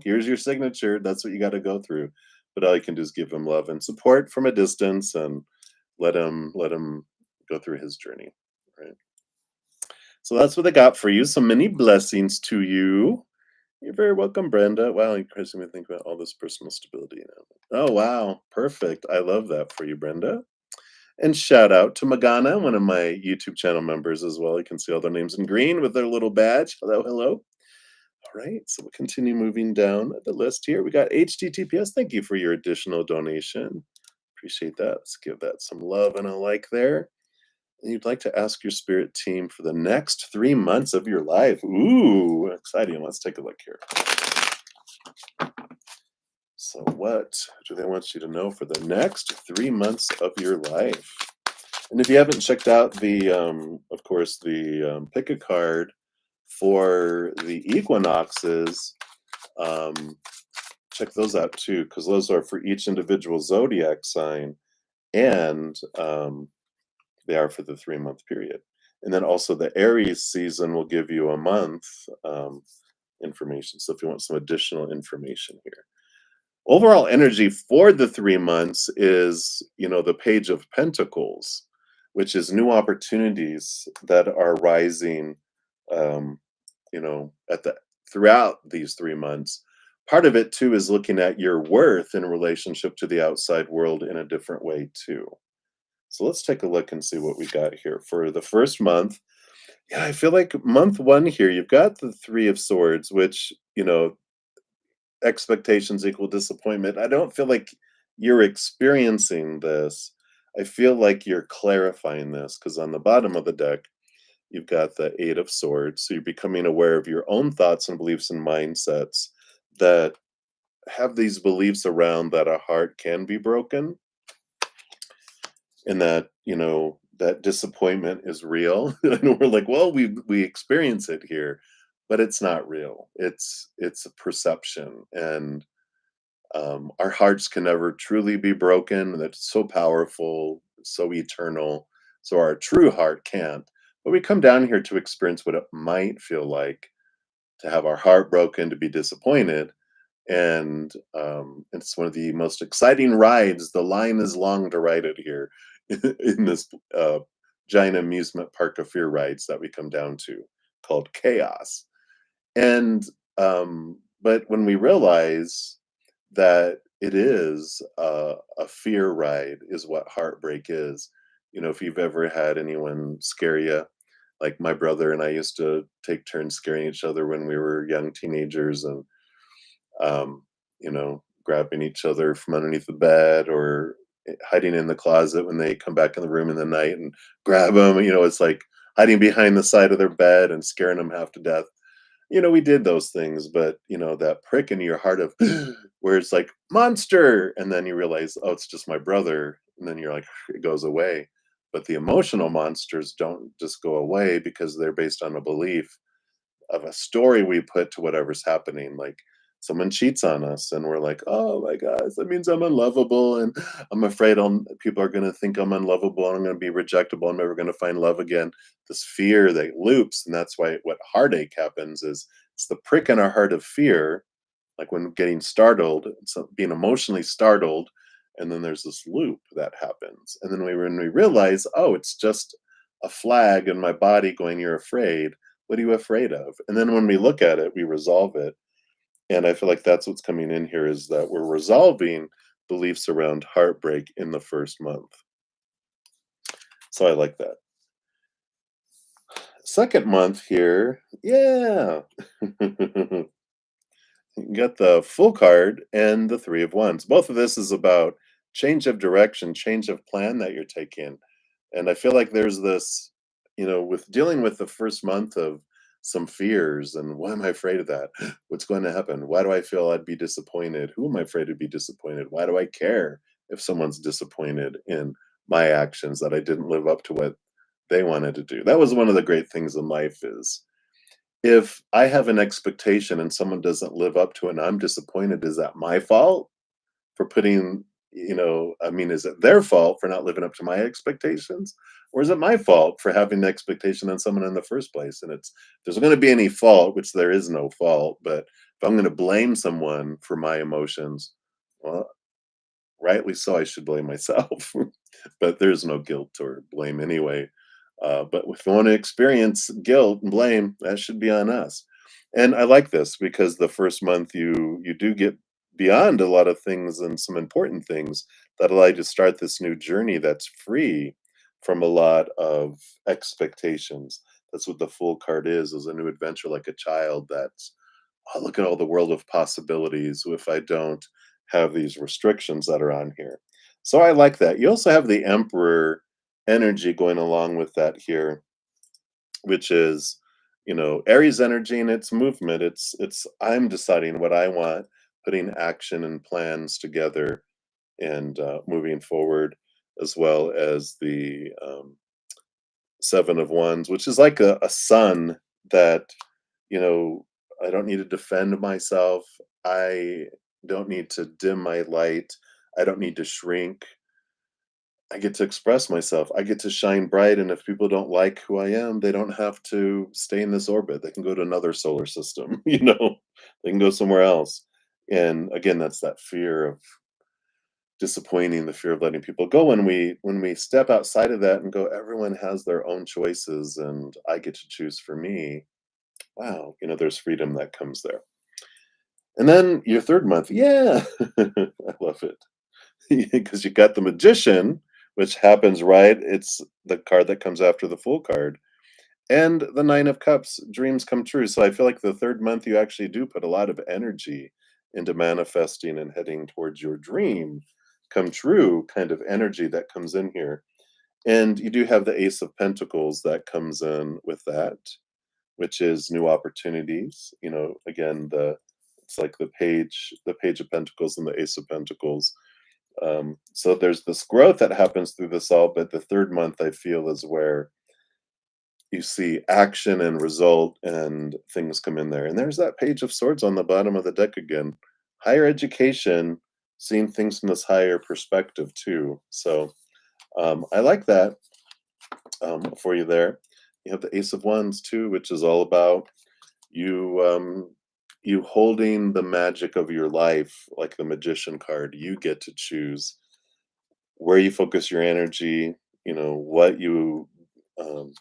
here's your signature. That's what you got to go through. But all you can do is give him love and support from a distance, and let him go through his journey. Right. So that's what I got for you. So many blessings to you. You're very welcome, Brenda. Wow, you're crazy me think about all this personal stability now. Oh wow, perfect. I love that for you, Brenda. And shout out to Magana, one of my YouTube channel members as well. You can see all their names in green with their little badge. Hello, hello. All right, so we'll continue moving down the list here. We got HTTPS. Thank you for your additional donation. Appreciate that. Let's give that some love and a like there. And you'd like to ask your spirit team for the next 3 months of your life. Ooh, exciting. Let's take a look here. So, what do they want you to know for the next 3 months of your life? And if you haven't checked out of course, the pick a card for the equinoxes, um, check those out too, because those are for each individual zodiac sign, and they are for the 3 month period. And then also the Aries season will give you a month information. So if you want some additional information here. Overall energy for the 3 months is, the Page of Pentacles, which is new opportunities that are rising, at the throughout these 3 months. part of it too is looking at your worth in relationship to the outside world in a different way too. So let's take a look and see what we got here for the first month. Yeah, I feel like month one here, you've got the Three of Swords, which, expectations equal disappointment. I don't feel like you're experiencing this. I feel like you're clarifying this because on the bottom of the deck, you've got the Eight of Swords. So you're becoming aware of your own thoughts and beliefs and mindsets that have these beliefs around that a heart can be broken and that, that disappointment is real. And we're like, well, we experience it here, but it's not real. It's a perception. And our hearts can never truly be broken. That's so powerful, so eternal. So our true heart can't. But we come down here to experience what it might feel like to have our heart broken, to be disappointed. And it's one of the most exciting rides. The line is long to ride it here in this giant amusement park of fear rides that we come down to called Chaos. And but when we realize that it is a fear ride is what heartbreak is. If you've ever had anyone scare you, like my brother and I used to take turns scaring each other when we were young teenagers, and grabbing each other from underneath the bed or hiding in the closet when they come back in the room in the night and grab them. It's like hiding behind the side of their bed and scaring them half to death. We did those things, but that prick in your heart of where it's like monster, and then you realize, oh, it's just my brother, and then you're like, it goes away. But the emotional monsters don't just go away because they're based on a belief of a story we put to whatever's happening. Like someone cheats on us, and we're like, oh my gosh, that means I'm unlovable, and I'm afraid people are going to think I'm unlovable, and I'm going to be rejectable. I'm never going to find love again. This fear that loops, and that's why what heartache happens is it's the prick in our heart of fear, like when getting startled, so being emotionally startled, and then there's this loop that happens, and then when we realize, oh, it's just a flag in my body going, you're afraid. What are you afraid of? And then when we look at it, we resolve it. And I feel like that's what's coming in here is that we're resolving beliefs around heartbreak in the first month. So I like that. Second month here, yeah. You got the full card and the Three of Wands. Both of this is about change of direction, change of plan that you're taking. And I feel like there's this, with dealing with the first month of some fears and why am I afraid of that? What's going to happen? Why do I feel I'd be disappointed? Who am I afraid to be disappointed? Why do I care if someone's disappointed in my actions that I didn't live up to what they wanted to do? That was one of the great things in life is if I have an expectation and someone doesn't live up to it and I'm disappointed, is that my fault for putting, I mean, is it their fault for not living up to my expectations? Or is it my fault for having the expectation on someone in the first place? And if there's going to be any fault, which there is no fault, but if I'm going to blame someone for my emotions, well, rightly so, I should blame myself. But there's no guilt or blame anyway. But if we want to experience guilt and blame, that should be on us. And I like this because the first month you do get beyond a lot of things and some important things that allow you to start this new journey that's free from a lot of expectations. That's what the full card is a new adventure like a child that's, oh, look at all the world of possibilities if I don't have these restrictions that are on here. So I like that. You also have the Emperor energy going along with that here, which is, Aries energy and its movement. It's I'm deciding what I want, putting action and plans together and moving forward, as well as the Seven of Wands, which is like a sun that, you know, I don't need to defend myself. I don't need to dim my light. I don't need to shrink. I get to express myself. I get to shine bright. And if people don't like who I am, they don't have to stay in this orbit. They can go to another solar system, they can go somewhere else. And again, that's that fear of disappointing, the fear of letting people go. When we step outside of that and go, everyone has their own choices and I get to choose for me. Wow, there's freedom that comes there. And then your third month, yeah, I love it. Because you got the Magician, which happens right. It's the card that comes after the Fool card, and the Nine of Cups, dreams come true. So I feel like the third month you actually do put a lot of energy into manifesting and heading towards your dream come true kind of energy that comes in here. And you do have the Ace of Pentacles that comes in with that, which is new opportunities. Again, the it's like the Page of Pentacles and the Ace of Pentacles. So there's this growth that happens through this all, but the third month I feel is where you see action and result and things come in there. And there's that Page of Swords on the bottom of the deck again. Higher education, seeing things from this higher perspective too. So I like that for you there. You have the Ace of Wands too, which is all about you you holding the magic of your life, like the Magician card. You get to choose where you focus your energy, what you um,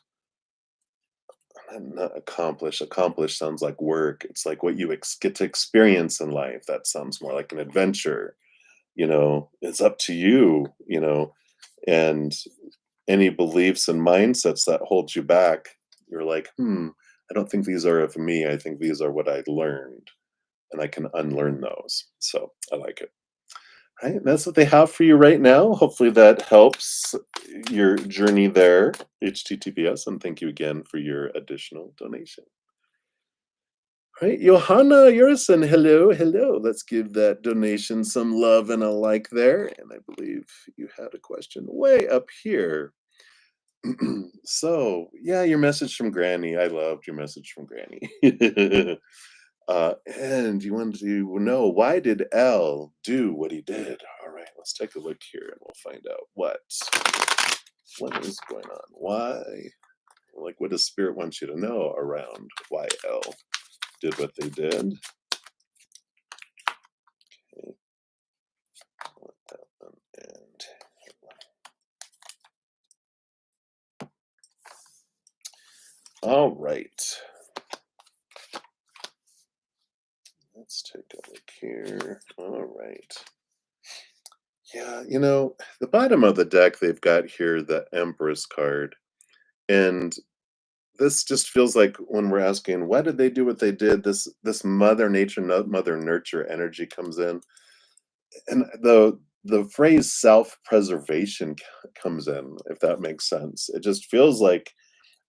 not accomplish. Accomplish sounds like work. It's like what you get to experience in life. That sounds more like an adventure. It's up to you, and any beliefs and mindsets that hold you back, you're like, I don't think these are of me. I think these are what I learned, and I can unlearn those. So I like it. Right, that's what they have for you right now. Hopefully that helps your journey there. HTTPS, and thank you again for your additional donation. Right, Johanna Yerson, hello, hello. Let's give that donation some love and a like there. And I believe you had a question way up here. So, yeah, your message from Granny. I loved your message from Granny. And you wanted to know, why did L do what he did? All right, let's take a look here and we'll find out what is going on. Why? Like, what does Spirit want you to know around why L did what they did? Okay, let that one end. All right. Let's take a look here. All right. Yeah, the bottom of the deck, they've got here the Empress card. And this just feels like when we're asking, why did they do what they did? This Mother Nature, Mother Nurture energy comes in. And the phrase self-preservation comes in, if that makes sense. It just feels like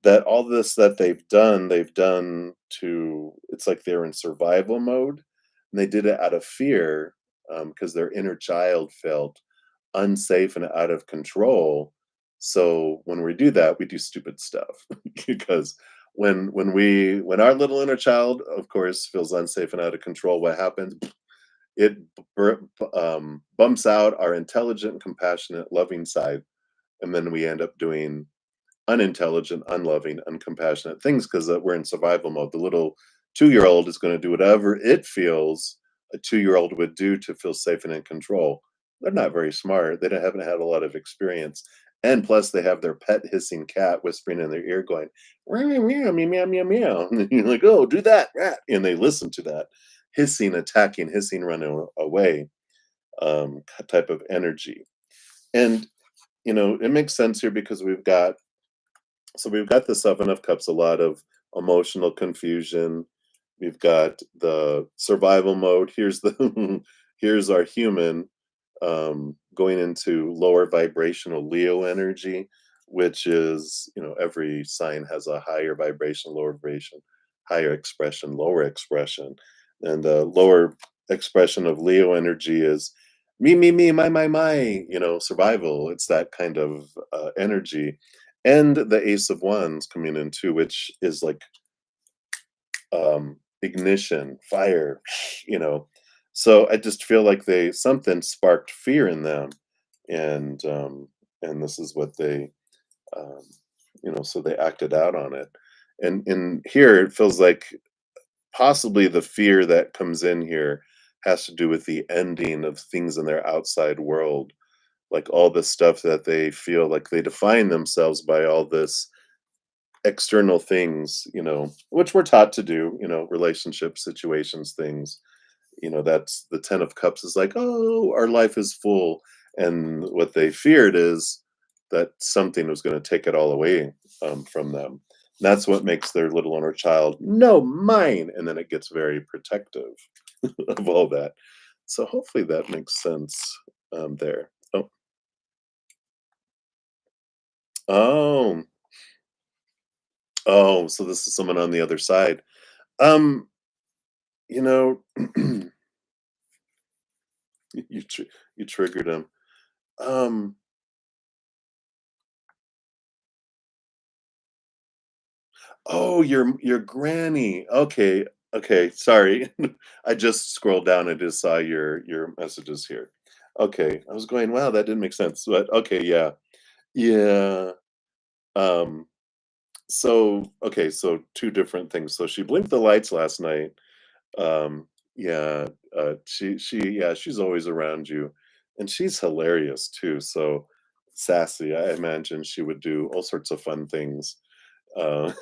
that all this that they've done to it's like they're in survival mode, and they did it out of fear, because their inner child felt unsafe and out of control. So when we do that, we do stupid stuff because when our little inner child, of course, feels unsafe and out of control, what happens? It bumps out our intelligent, compassionate, loving side, and then we end up doing unintelligent, unloving, uncompassionate things because we're in survival mode. The little 2-year-old is going to do whatever it feels a 2-year-old would do to feel safe and in control. They're not very smart. They haven't had a lot of experience. And plus, they have their pet hissing cat whispering in their ear, going, meow, meow, meow, meow, meow, meow. And you're like, oh, do that, rat. And they listen to that hissing, attacking, hissing, running away type of energy. And, it makes sense here because we've got the Seven of Cups, a lot of emotional confusion. We've got the survival mode. Here's the here's our human going into lower vibrational Leo energy, which is, every sign has a higher vibration, lower vibration, higher expression, lower expression. And the lower expression of Leo energy is me, my, survival. It's that kind of energy. And the Ace of Wands coming in too, which is like ignition, fire, you know. So I just feel like something sparked fear in them, and this is what they, um, so they acted out on it. And in here, it feels like possibly the fear that comes in here has to do with the ending of things in their outside world, like all the stuff that they feel like they define themselves by all this external things, which we're taught to do, relationships, situations, things, That's the 10 of cups is like, oh, our life is full. And what they feared is that something was going to take it all away from them. That's what makes their little inner child, no, mine. And then it gets very protective of all that. So hopefully that makes sense there. Oh, oh, so this is someone on the other side. Um, you know, you you triggered him. Um, oh, your granny. Okay, okay. Sorry, I just scrolled down and just saw your messages here. Okay, I was going, wow, that didn't make sense. But okay, yeah, yeah. Um, so okay, so two different things. So she blinked the lights last night. Yeah, yeah, she's always around you, and she's hilarious too. So sassy. I imagine she would do all sorts of fun things to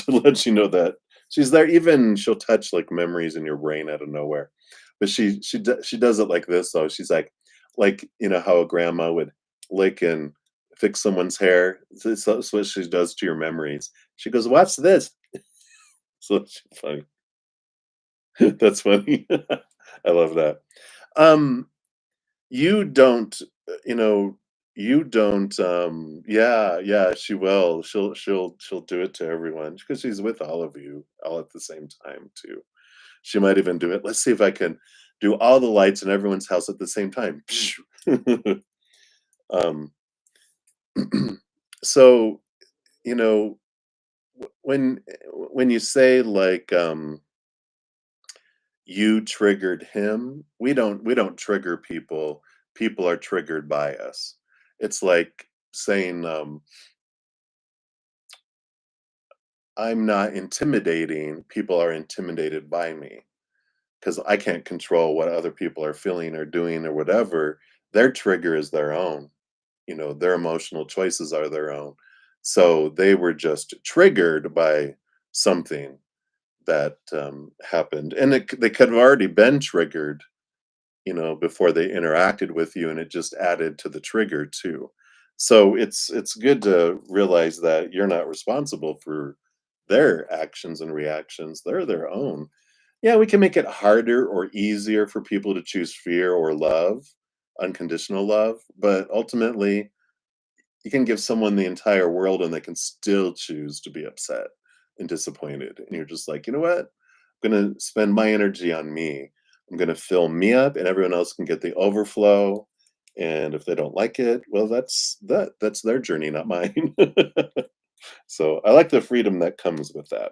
let you know that she's there. Even she'll touch like memories in your brain out of nowhere. But she does it like this though. She's like how a grandma would lick and fix someone's hair. That's what she does to your memories. She goes, "Watch this." So she's funny. That's funny. I love that. Um, you don't, you know, you don't, yeah, yeah, she will. She'll do it to everyone because she's with all of you all at the same time too. She might even do it. Let's see if I can do all the lights in everyone's house at the same time. um, so, you know, when you say like, you triggered him. We don't trigger people. People are triggered by us. It's like saying, I'm not intimidating. People are intimidated by me because I can't control what other people are feeling or doing or whatever. Their trigger is their own. Their emotional choices are their own. So they were just triggered by something that happened, and they could have already been triggered before they interacted with you, and it just added to the trigger too. So it's good to realize that you're not responsible for their actions and reactions. They're their own. Yeah, we can make it harder or easier for people to choose fear or love, unconditional love, but ultimately you can give someone the entire world and they can still choose to be upset and disappointed. And you're just like, you know what? I'm going to spend my energy on me. I'm going to fill me up and everyone else can get the overflow. And if they don't like it, well, that's their journey, not mine. So I like the freedom that comes with that.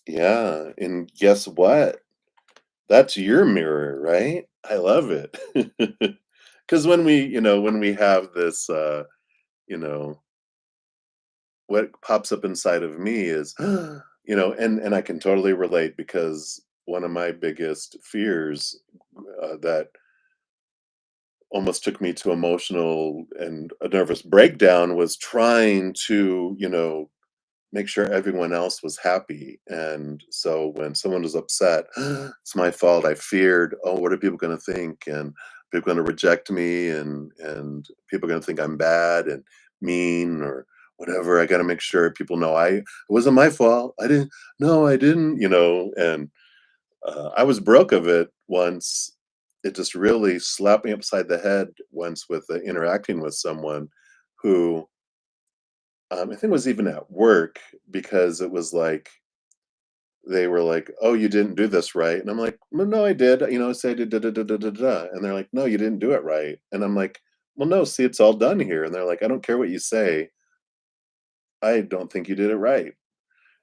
Yeah. And guess what? That's your mirror, right? I love it. Because when we have this, you know, what pops up inside of me is, and I can totally relate because one of my biggest fears that almost took me to emotional and a nervous breakdown was trying to, make sure everyone else was happy. And so when someone was upset, it's my fault. I feared, oh, what are people going to think? And people going to reject me, and people going to think I'm bad and mean or whatever. I got to make sure people know it wasn't my fault. I didn't. No, I didn't. And I was broke of it once. It just really slapped me upside the head once with interacting with someone who I think it was even at work because it was like they were like, "Oh, you didn't do this right," and I'm like, "Well, no, I did. Say I did da da da da da da," and they're like, "No, you didn't do it right," and I'm like, "Well, no, see, it's all done here," and they're like, "I don't care what you say. I don't think you did it right,"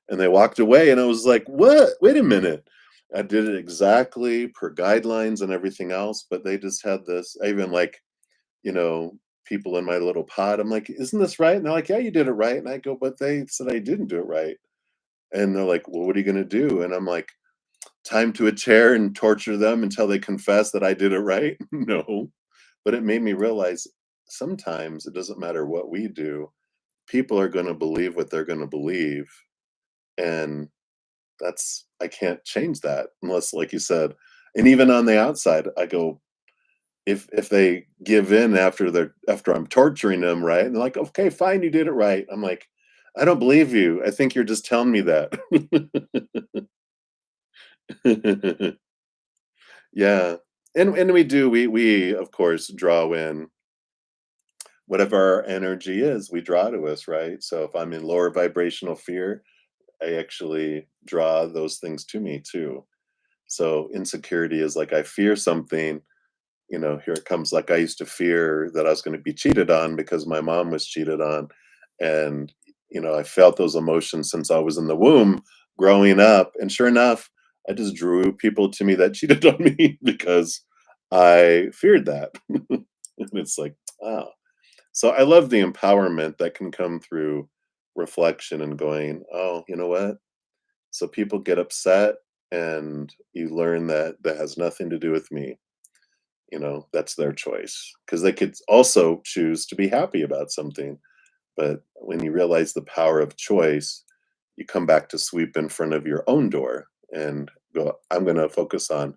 and they walked away, and I was like, "What? Wait a minute." I did it exactly per guidelines and everything else, but they just had this. I even like, you know, people in my little pod. I'm like, "Isn't this right?" And they're like, "Yeah, you did it right," and I go, "But they said I didn't do it right." And they're like, "Well, what are you gonna do?" And I'm like, "Time to a chair and torture them until they confess that I did it right?" No. But it made me realize sometimes it doesn't matter what we do. People are gonna believe what they're gonna believe, And I can't change that unless, like you said, and even on the outside, I go, if they give in after I'm torturing them, right? And they're like, "Okay, fine, you did it right." I'm like, "I don't believe you. I think you're just telling me that." Yeah. And we of course draw in whatever our energy is, we draw to us, right? So if I'm in lower vibrational fear, I actually draw those things to me too. So insecurity is like I fear something, here it comes. Like I used to fear that I was going to be cheated on because my mom was cheated on. And, I felt those emotions since I was in the womb growing up. And sure enough, I just drew people to me that cheated on me because I feared that. And it's like, wow. So I love the empowerment that can come through reflection and going, oh, you know what? So people get upset and you learn that that has nothing to do with me. That's their choice because they could also choose to be happy about something. But when you realize the power of choice, you come back to sweep in front of your own door and go, I'm going to focus on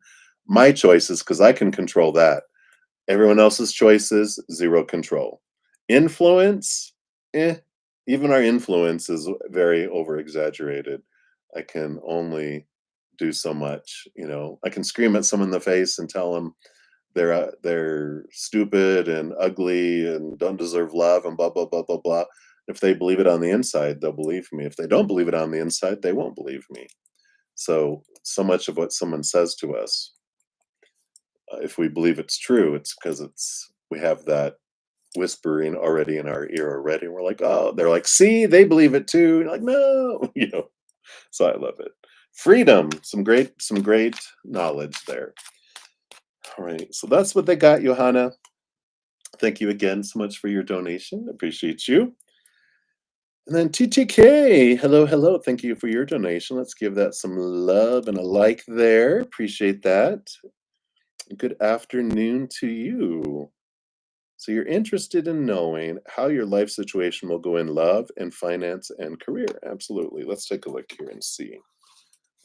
my choices because I can control that. Everyone else's choices, zero control. Influence, eh, even our influence is very over exaggerated. I can only do so much. I can scream at someone in the face and tell them they're stupid and ugly and don't deserve love and blah blah blah blah blah. If they believe it on the inside, they'll believe me. If they don't believe it on the inside, they won't believe me. So much of what someone says to us, if we believe it's true, it's because we have that whispering already in our ear already. And we're like, oh, they're like, see, they believe it too. And you're like, no, So I love it. Freedom, some great knowledge there. All right, so that's what they got, Johanna. Thank you again so much for your donation. Appreciate you. And then TTK, hello, hello. Thank you for your donation. Let's give that some love and a like there. Appreciate that. Good afternoon to you. So you're interested in knowing how your life situation will go in love and finance and career. Absolutely. Let's take a look here and see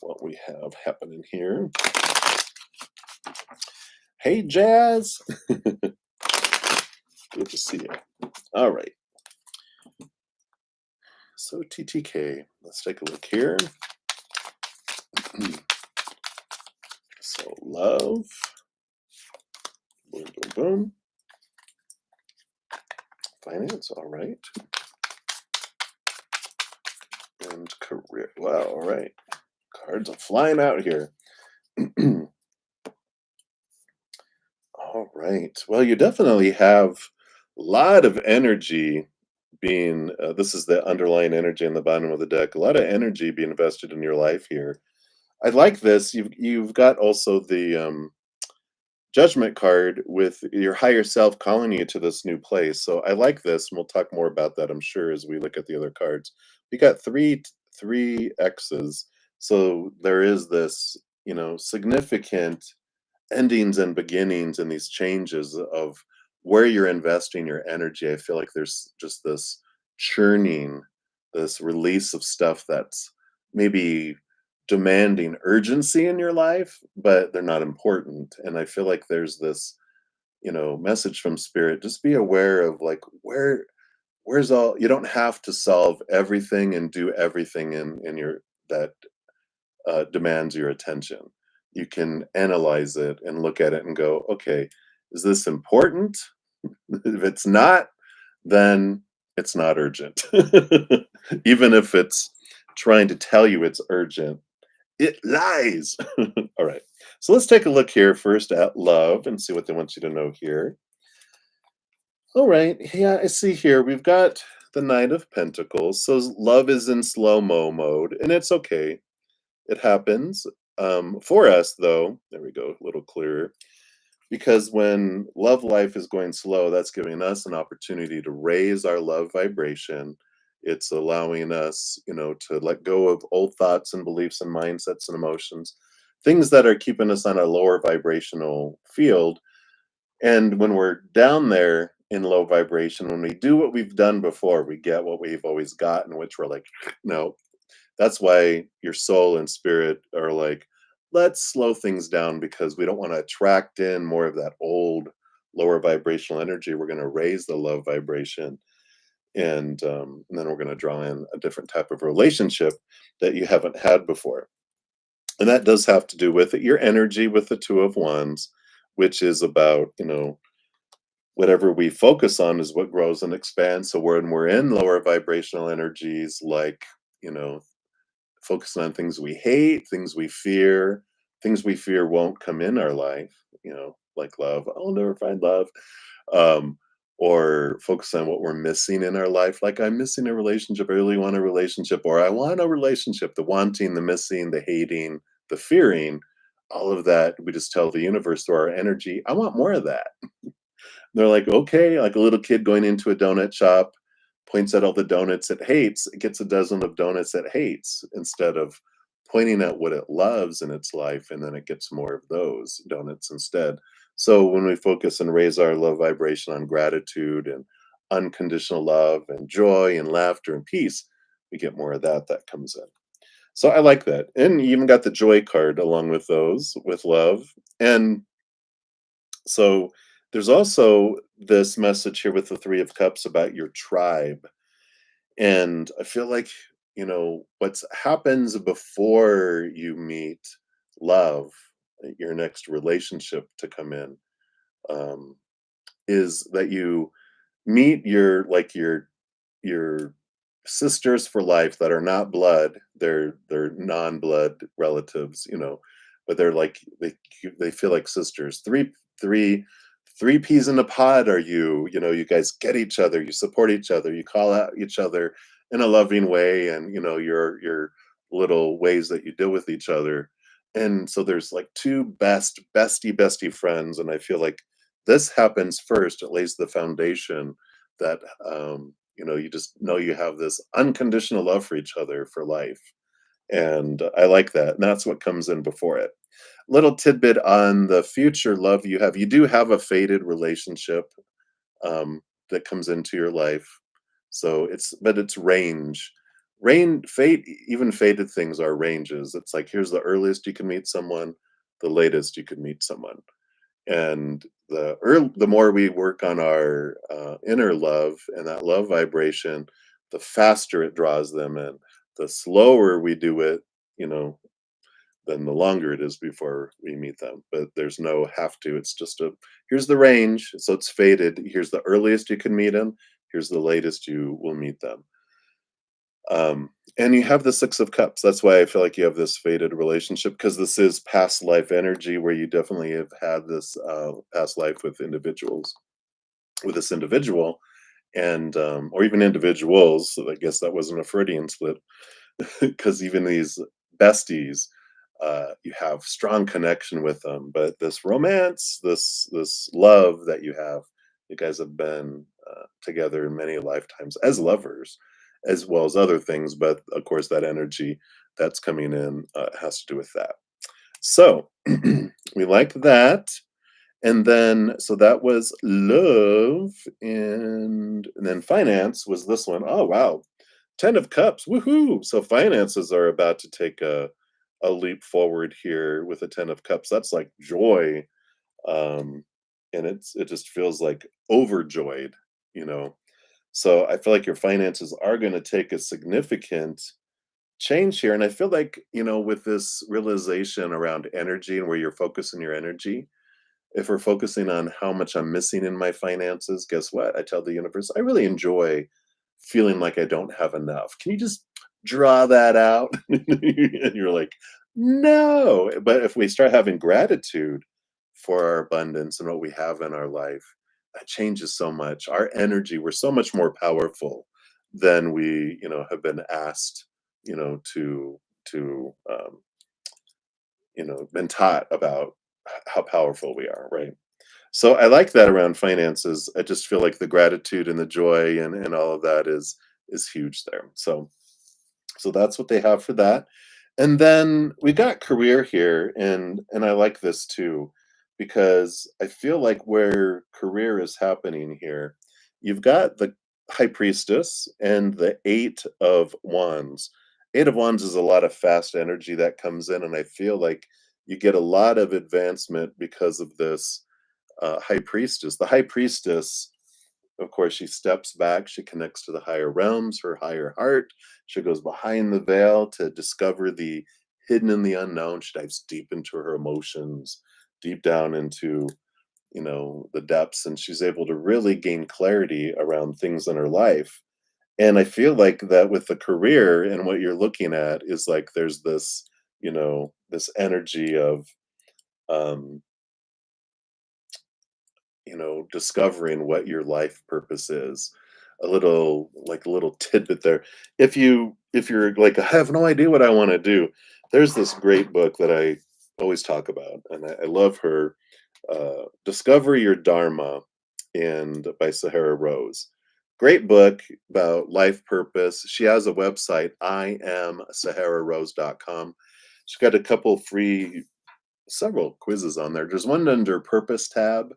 what we have happening here. Hey, Jazz. Good to see you. All right. So TTK, let's take a look here. So love, boom, boom, boom. Finance, all right. And career, wow, all right. Cards are flying out here. All right. Well, you definitely have a lot of energy being, this is the underlying energy in the bottom of the deck, a lot of energy being invested in your life here. I like this. You've got also the judgment card with your higher self calling you to this new place. So I like this, and we'll talk more about that, I'm sure, as we look at the other cards. We got three X's. So there is this, significant endings and beginnings and these changes of where you're investing your energy. I feel like there's just this churning, this release of stuff that's maybe demanding urgency in your life, but they're not important. And I feel like there's this, message from spirit. Just be aware of like where's all you don't have to solve everything and do everything in your that demands your attention. You can analyze it and look at it and go, okay, is this important? If it's not, then it's not urgent. Even if it's trying to tell you it's urgent, it lies. All right. So let's take a look here first at love and see what they want you to know here. All right. Yeah, I see here we've got the Knight of Pentacles. So love is in slow-mo mode, and it's okay. It happens. For us, though, there we go, a little clearer. Because when love life is going slow, that's giving us an opportunity to raise our love vibration. It's allowing us, to let go of old thoughts and beliefs and mindsets and emotions, things that are keeping us on a lower vibrational field. And when we're down there in low vibration, when we do what we've done before, we get what we've always gotten, which we're like, no, That's why your soul and spirit are like, let's slow things down because we don't want to attract in more of that old lower vibrational energy. We're going to raise the love vibration, and then we're going to draw in a different type of relationship that you haven't had before. And that does have to do with it, your energy with the Two of Wands, which is about, whatever we focus on is what grows and expands. So when we're in lower vibrational energies, like, you know, focusing on things we hate, things we fear won't come in our life, like love. I'll never find love. Um, or focus on what we're missing in our life. Like, I'm missing a relationship. I really want a relationship, or I want a relationship. The wanting, the missing, the hating, the fearing, all of that. We just tell the universe through our energy, I want more of that. They're like, okay, like a little kid going into a donut shop, points at all the donuts it hates, it gets a dozen of donuts it hates instead of pointing at what it loves in its life, and then it gets more of those donuts instead. So when we focus and raise our love vibration on gratitude and unconditional love and joy and laughter and peace, we get more of that comes in. So I like that. And you even got the joy card along with those with love. And so there's also this message here with the Three of Cups about your tribe. And I feel like, what's happens before you meet love, your next relationship to come in, um, is that you meet your sisters for life that are not blood. They're non-blood relatives, but they're like they feel like sisters. Three three peas in a pod are you. You guys get each other, you support each other, you call out each other in a loving way, and your little ways that you deal with each other. And so there's like two bestie friends, and I feel like this happens first. It lays the foundation that you just know you have this unconditional love for each other for life. And I like that. And that's what comes in before it. Little tidbit on the future love you have. You do have a faded relationship that comes into your life. So it's range. Fate, even faded things are ranges. It's like, here's the earliest you can meet someone, the latest you can meet someone. And the more we work on our inner love and that love vibration, the faster it draws them in. The slower we do it, you know, then the longer it is before we meet them. But there's no have to. It's just here's the range. So it's faded. Here's the earliest you can meet them. Here's the latest you will meet them. And you have the Six of Cups. That's why I feel like you have this faded relationship, because this is past life energy where you definitely have had this past life with this individual, and or even individuals. So I guess that wasn't a Freudian slip, because even these besties, you have strong connection with them. But this romance, this love that you guys have been together in many lifetimes as lovers, as well as other things. But of course, that energy that's coming in has to do with that. So we like that. And then, so that was love, and then finance was this one. Oh wow, Ten of Cups, woohoo! So finances are about to take a leap forward here with a Ten of Cups. That's like joy, um, and it just feels like overjoyed, you know. So I feel like your finances are going to take a significant change here, and I feel like, with this realization around energy and where you're focusing your energy, if we're focusing on how much I'm missing in my finances, guess what? I tell the universe, I really enjoy feeling like I don't have enough. Can you just draw that out? And you're like, no. But if we start having gratitude for our abundance and what we have in our life, that changes so much. Our energy, we're so much more powerful than we, have been asked, to been taught about how powerful we are, right? So I like that around finances. I just feel like the gratitude and the joy and all of that is huge there. So that's what they have for that. And then we got career here, and I like this too, because I feel like where career is happening here, you've got the high priestess and the 8 of wands. Eight of Wands is a lot of fast energy that comes in, and I feel like you get a lot of advancement because of this High Priestess. The High Priestess, of course, she steps back, she connects to the higher realms, her higher heart. She goes behind the veil to discover the hidden and the unknown. She dives deep into her emotions, deep down into, the depths, and she's able to really gain clarity around things in her life. And I feel like that with the career and what you're looking at is like there's this, this energy of um discovering what your life purpose is. A little tidbit there. If you're like, I have no idea what I want to do, there's this great book that I always talk about, and I love her. Discover Your Dharma, and by Sahara Rose. Great book about life purpose. She has a website, iamsahararose.com. She's got a couple free, several quizzes on there. There's one under purpose tab,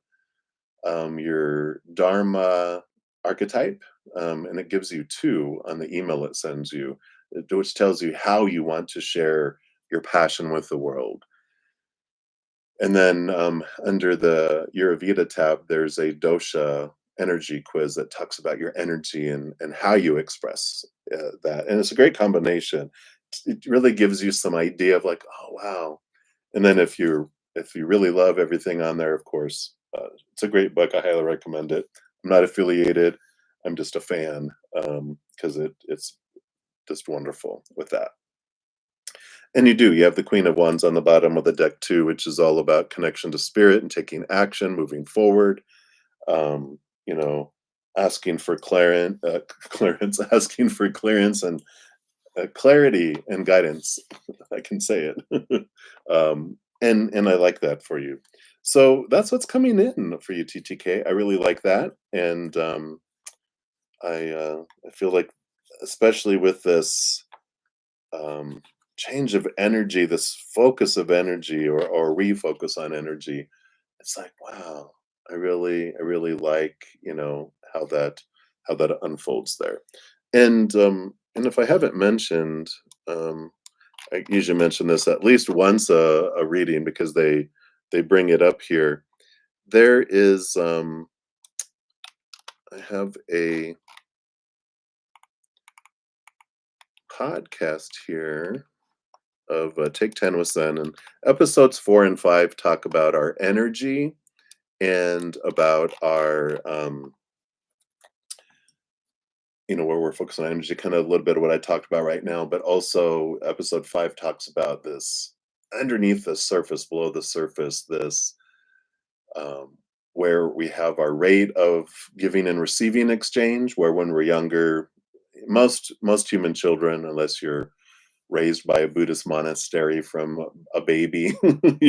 your Dharma archetype, and it gives you two on the email it sends you, which tells you how you want to share your passion with the world. And then under the Your Vita tab, there's a dosha energy quiz that talks about your energy and how you express that. And it's a great combination. It really gives you some idea of like, oh wow. And then if you really love everything on there, of course, it's a great book. I highly recommend it. I'm not affiliated. I'm just a fan because it's just wonderful with that. And you have the Queen of Wands on the bottom of the deck too, which is all about connection to spirit and taking action, moving forward. Um, you know, asking for clearance, asking for clearance and clarity and guidance. I can say it, and I like that for you. So that's what's coming in for you, TTK. I really like that, and I feel like, especially with this um, change of energy, this focus of energy, or refocus on energy, it's like, wow, I really like, how that unfolds there. And if I haven't mentioned, um, I usually mention this at least once a reading because they bring it up here. There is I have a podcast here of Take 10 with Zen, and episodes 4 and 5 talk about our energy and about our where we're focusing on energy, kind of a little bit of what I talked about right now, but also episode 5 talks about this underneath the surface, below the surface, this um, where we have our rate of giving and receiving exchange, where when we're younger, most human children, unless you're raised by a Buddhist monastery from a baby,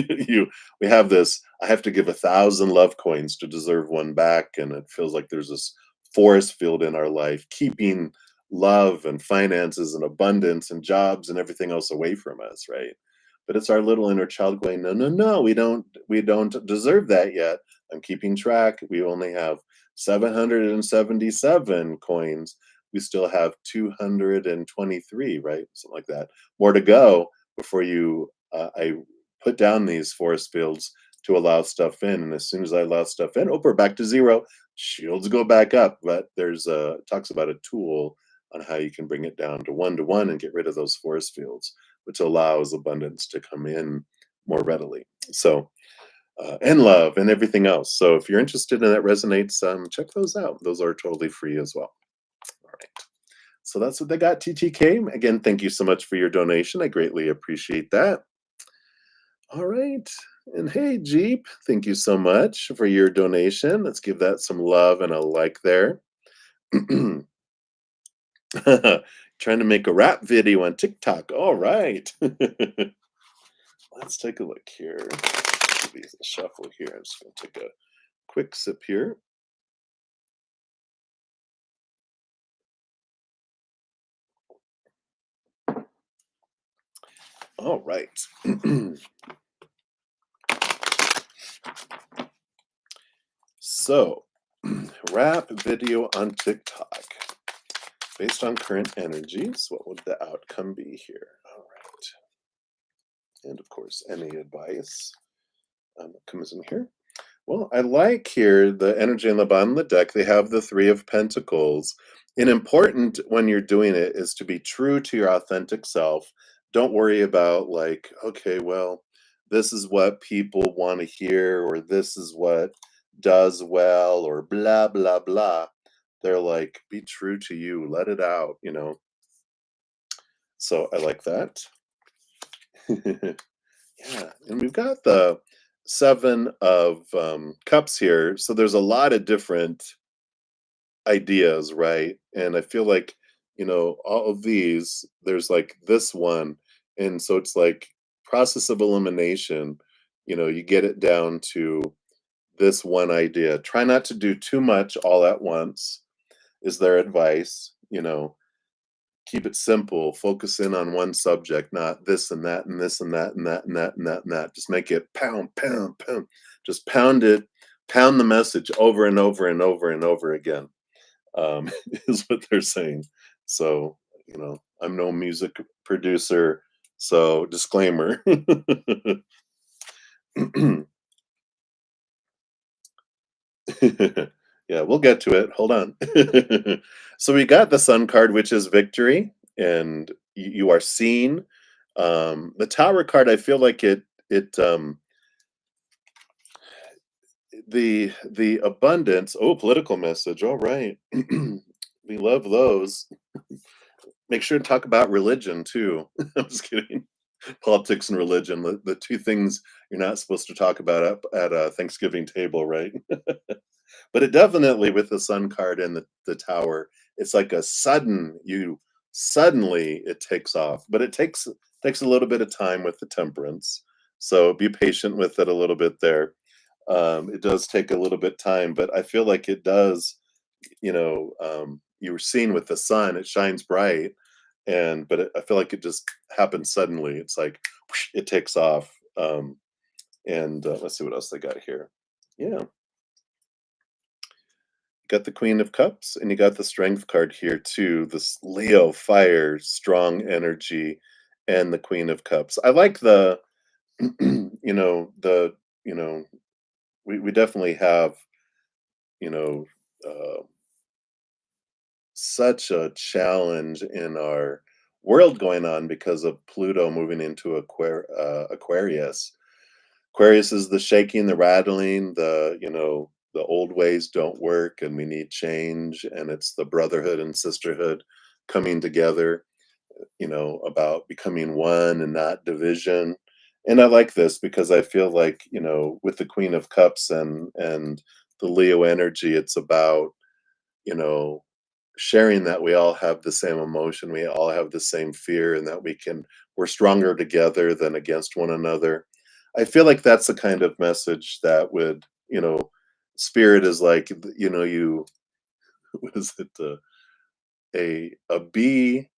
you we have this. I have to give 1,000 love coins to deserve one back, and it feels like there's this force field in our life, keeping love and finances and abundance and jobs and everything else away from us, right? But it's our little inner child going, no, no, no, we don't deserve that yet. I'm keeping track. We only have 777 coins. We still have 223, right? Something like that. More to go before I put down these force fields to allow stuff in. And as soon as I allow stuff in, oh, we're back to zero. Shields go back up. But talks about a tool on how you can bring it down to one and get rid of those force fields, which allows abundance to come in more readily. So, and love and everything else. So if you're interested and that resonates, check those out. Those are totally free as well. All right. So that's what they got, TTK. Again, thank you so much for your donation. I greatly appreciate that. All right. And hey, Jeep, thank you so much for your donation. Let's give that some love and a like there. Trying to make a rap video on TikTok. All right. Let's take a look here. Give these a shuffle here. I'm just going to take a quick sip here. All right. So, rap video on TikTok. based on current energies, what would the outcome be here? All right. And of course, any advice comes in here. Well, I like here the energy on the bottom of the deck. They have the Three of Pentacles. And important when you're doing it is to be true to your authentic self. Don't worry about, like, okay, well, this is what people want to hear, or this is what does well, or blah, blah, blah. They're like, be true to you, let it out. So I like that. Yeah, and we've got the Seven of Cups here, so there's a lot of different ideas, right? And I feel like, all of these, there's like this one, and so it's like process of elimination. You get it down to this one idea. Try not to do too much all at once, is their advice. Keep it simple, focus in on one subject, not this and that and this and that and that and that and that and that. Just make it pound, pound, pound. Just pound it, pound the message over and over and over and over again, is what they're saying. So, I'm no music producer, so disclaimer. Yeah, we'll get to it. Hold on. So we got the Sun card, which is victory, and you are seen. The Tower card, I feel like the abundance. Oh, political message. All right, we love those. Make sure to talk about religion too. I'm just kidding. Politics and religion, the two things you're not supposed to talk about up at a Thanksgiving table, right? But it definitely, with the Sun card and the Tower, it's like a suddenly it takes off, but it takes a little bit of time with the Temperance, so be patient with it a little bit there. It does take a little bit time, but I feel like it does. You were seen with the sun; it shines bright, but I feel like it just happens suddenly. It's like whoosh, it takes off. And let's see what else they got here. Yeah, got the Queen of Cups, and you got the Strength card here too. This Leo fire, strong energy, and the Queen of Cups. I like the, the, you know, we definitely have, you know, uh, such a challenge in our world going on because of Pluto moving into Aquarius. Aquarius is the shaking, the rattling, the old ways don't work and we need change. And it's the brotherhood and sisterhood coming together, about becoming one and not division. And I like this because I feel like, with the Queen of Cups and the Leo energy, it's about, you know, sharing that we all have the same emotion, we all have the same fear, and that we're stronger together than against one another. I feel like that's the kind of message that would, spirit is like, you what is it? A bee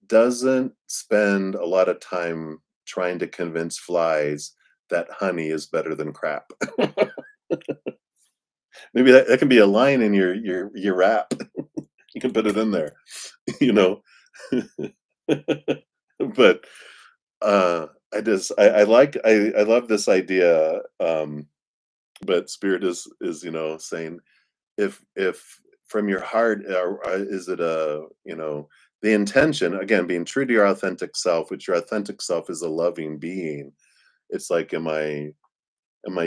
doesn't spend a lot of time trying to convince flies that honey is better than crap. Maybe that can be a line in your rap. You can put it in there, you know. But I love this idea. But spirit is saying, if from your heart, is it the intention, again, being true to your authentic self, which your authentic self is a loving being. It's like, am I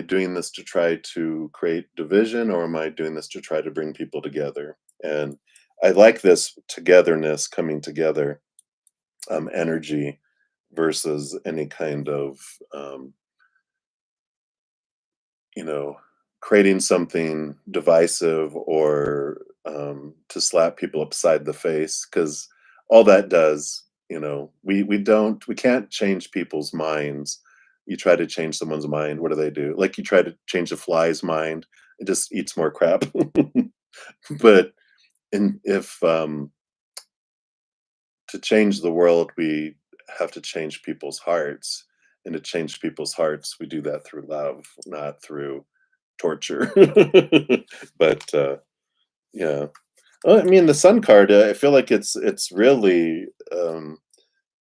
doing this to try to create division, or am I doing this to try to bring people together? And I like this togetherness, coming together, energy, versus any kind of, um, you know, creating something divisive, or to slap people upside the face, because all that does, we can't change people's minds. You try to change someone's mind, what do they do? Like, you try to change a fly's mind, it just eats more crap. But in if to change the world, we have to change people's hearts. And to change people's hearts, we do that through love, not through torture. But yeah, Well, I mean, the Sun card, I feel like it's really,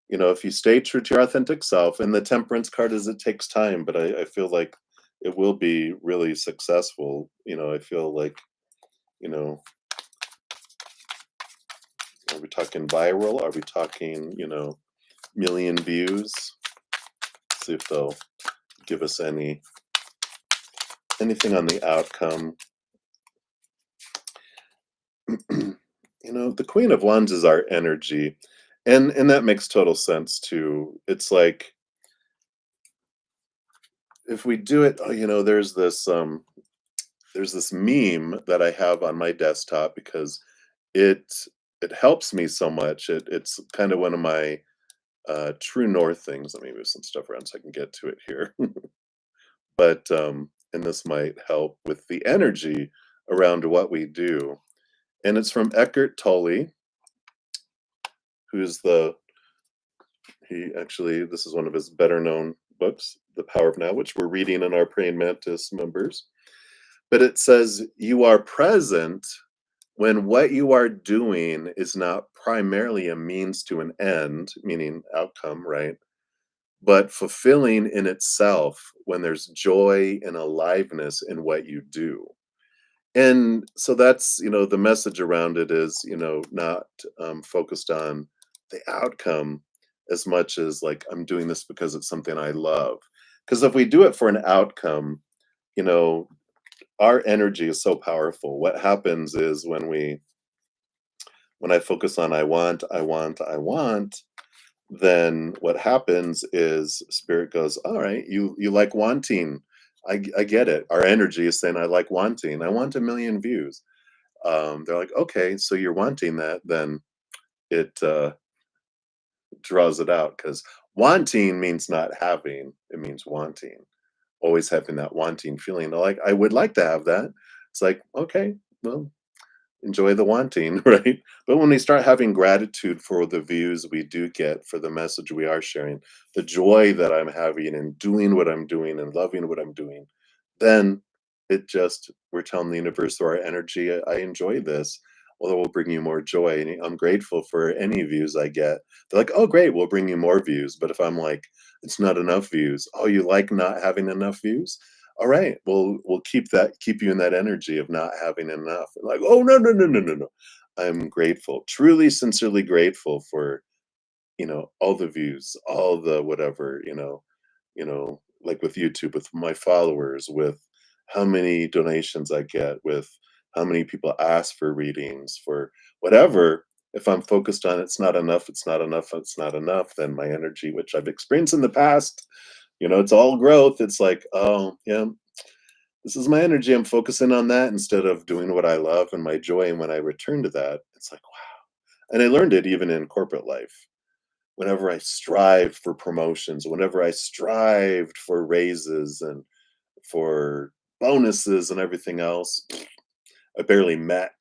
if you stay true to your authentic self, and the Temperance card is it takes time, but I feel like it will be really successful. I feel like, you know, are we talking viral? Are we talking, million views? See if they'll give us anything on the outcome. The Queen of Wands is our energy, and that makes total sense too. It's like if we do it, there's this meme that I have on my desktop because it it helps me so much. It's kind of one of my true north things. Let me move some stuff around so I can get to it here. But and this might help with the energy around what we do. And it's from Eckhart Tolle, who's the he actually this is one of his better known books, The Power of Now, which we're reading in our Praying Mantis members. But it says you are present when what you are doing is not primarily a means to an end, meaning outcome, right? But fulfilling in itself when there's joy and aliveness in what you do. And so that's, the message around it is, not focused on the outcome as much as like, I'm doing this because it's something I love. Because if we do it for an outcome, you know, our energy is so powerful. What happens is when I focus on I want, then what happens is spirit goes, all right, you like wanting. I get it. Our energy is saying I like wanting. I want a million views. They're like, okay, so you're wanting that, then it draws it out because wanting means not having. It means wanting. Always having that wanting feeling. Like I would like to have that. It's like, okay, well, enjoy the wanting, right? But when we start having gratitude for the views we do get, for the message we are sharing, the joy that I'm having and doing what I'm doing and loving what I'm doing, then we're telling the universe through our energy, I enjoy this. Well, it will bring you more joy. And I'm grateful for any views I get. They're like, oh, great, we'll bring you more views. But if I'm like, it's not enough views. Oh, you like not having enough views? All right, we'll keep you in that energy of not having enough. Like, oh no, no, no, no, no, no. I'm grateful, truly, sincerely grateful for, all the views, all the whatever, like with YouTube, with my followers, with how many donations I get, with how many people ask for readings, for whatever. If I'm focused on it's not enough, it's not enough, it's not enough, then my energy, which I've experienced in the past, it's all growth. It's like, oh, yeah, this is my energy. I'm focusing on that instead of doing what I love and my joy. And when I return to that, it's like, wow. And I learned it even in corporate life. Whenever I strive for promotions, whenever I strived for raises and for bonuses and everything else, I barely met,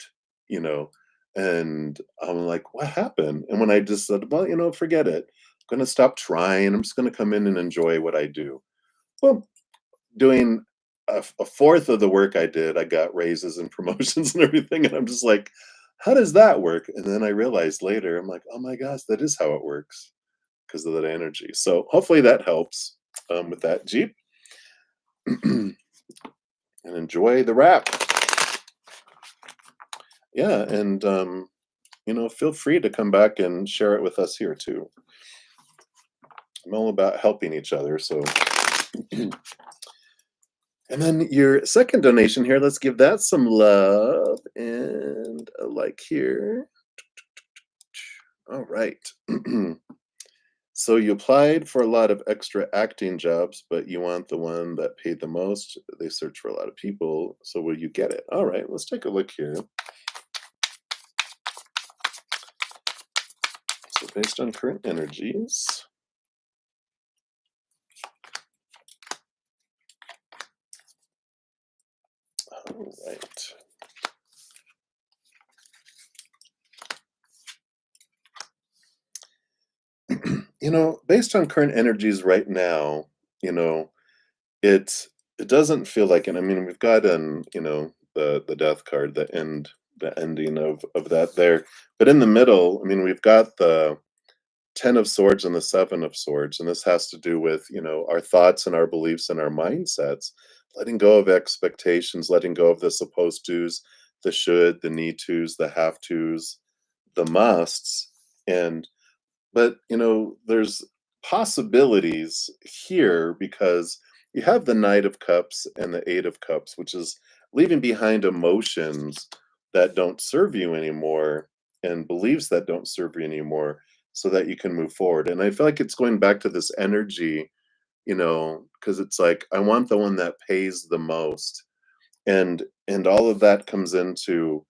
you know. And I'm like, what happened? And when I just said, well, forget it. I'm going to stop trying. I'm just going to come in and enjoy what I do. Well, doing a fourth of the work I did, I got raises and promotions and everything. And I'm just like, how does that work? And then I realized later, I'm like, oh my gosh, that is how it works because of that energy. So hopefully that helps with that, Jeep. And enjoy the wrap. Yeah. And, feel free to come back and share it with us here too. I'm all about helping each other. So, and then your second donation here, let's give that some love and a like here. All right. So you applied for a lot of extra acting jobs, but you want the one that paid the most. They search for a lot of people. So will you get it? All right, let's take a look here. So based on current energies. All right. Based on current energies right now, you know, it it doesn't feel like it. I mean, we've got the death card, the end, the ending of that there. But in the middle, I mean, we've got the 10 of swords and the 7 of swords, and this has to do with, our thoughts and our beliefs and our mindsets, letting go of expectations, letting go of the supposed tos, the should, the need tos, the have tos, the musts. And but, there's possibilities here because you have the Knight of Cups and the Eight of Cups, which is leaving behind emotions that don't serve you anymore and beliefs that don't serve you anymore so that you can move forward. And I feel like it's going back to this energy, because it's like I want the one that pays the most. And all of that comes into,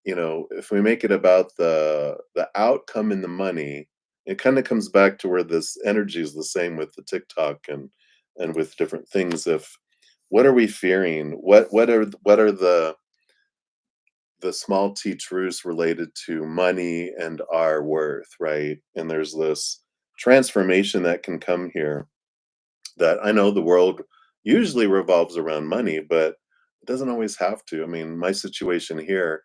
if we make it about the outcome and the money, it kind of comes back to where this energy is the same with the TikTok and with different things. If what are we fearing? What are the small t truths related to money and our worth, right? And there's this transformation that can come here that I know the world usually revolves around money, but it doesn't always have to. I mean, my situation here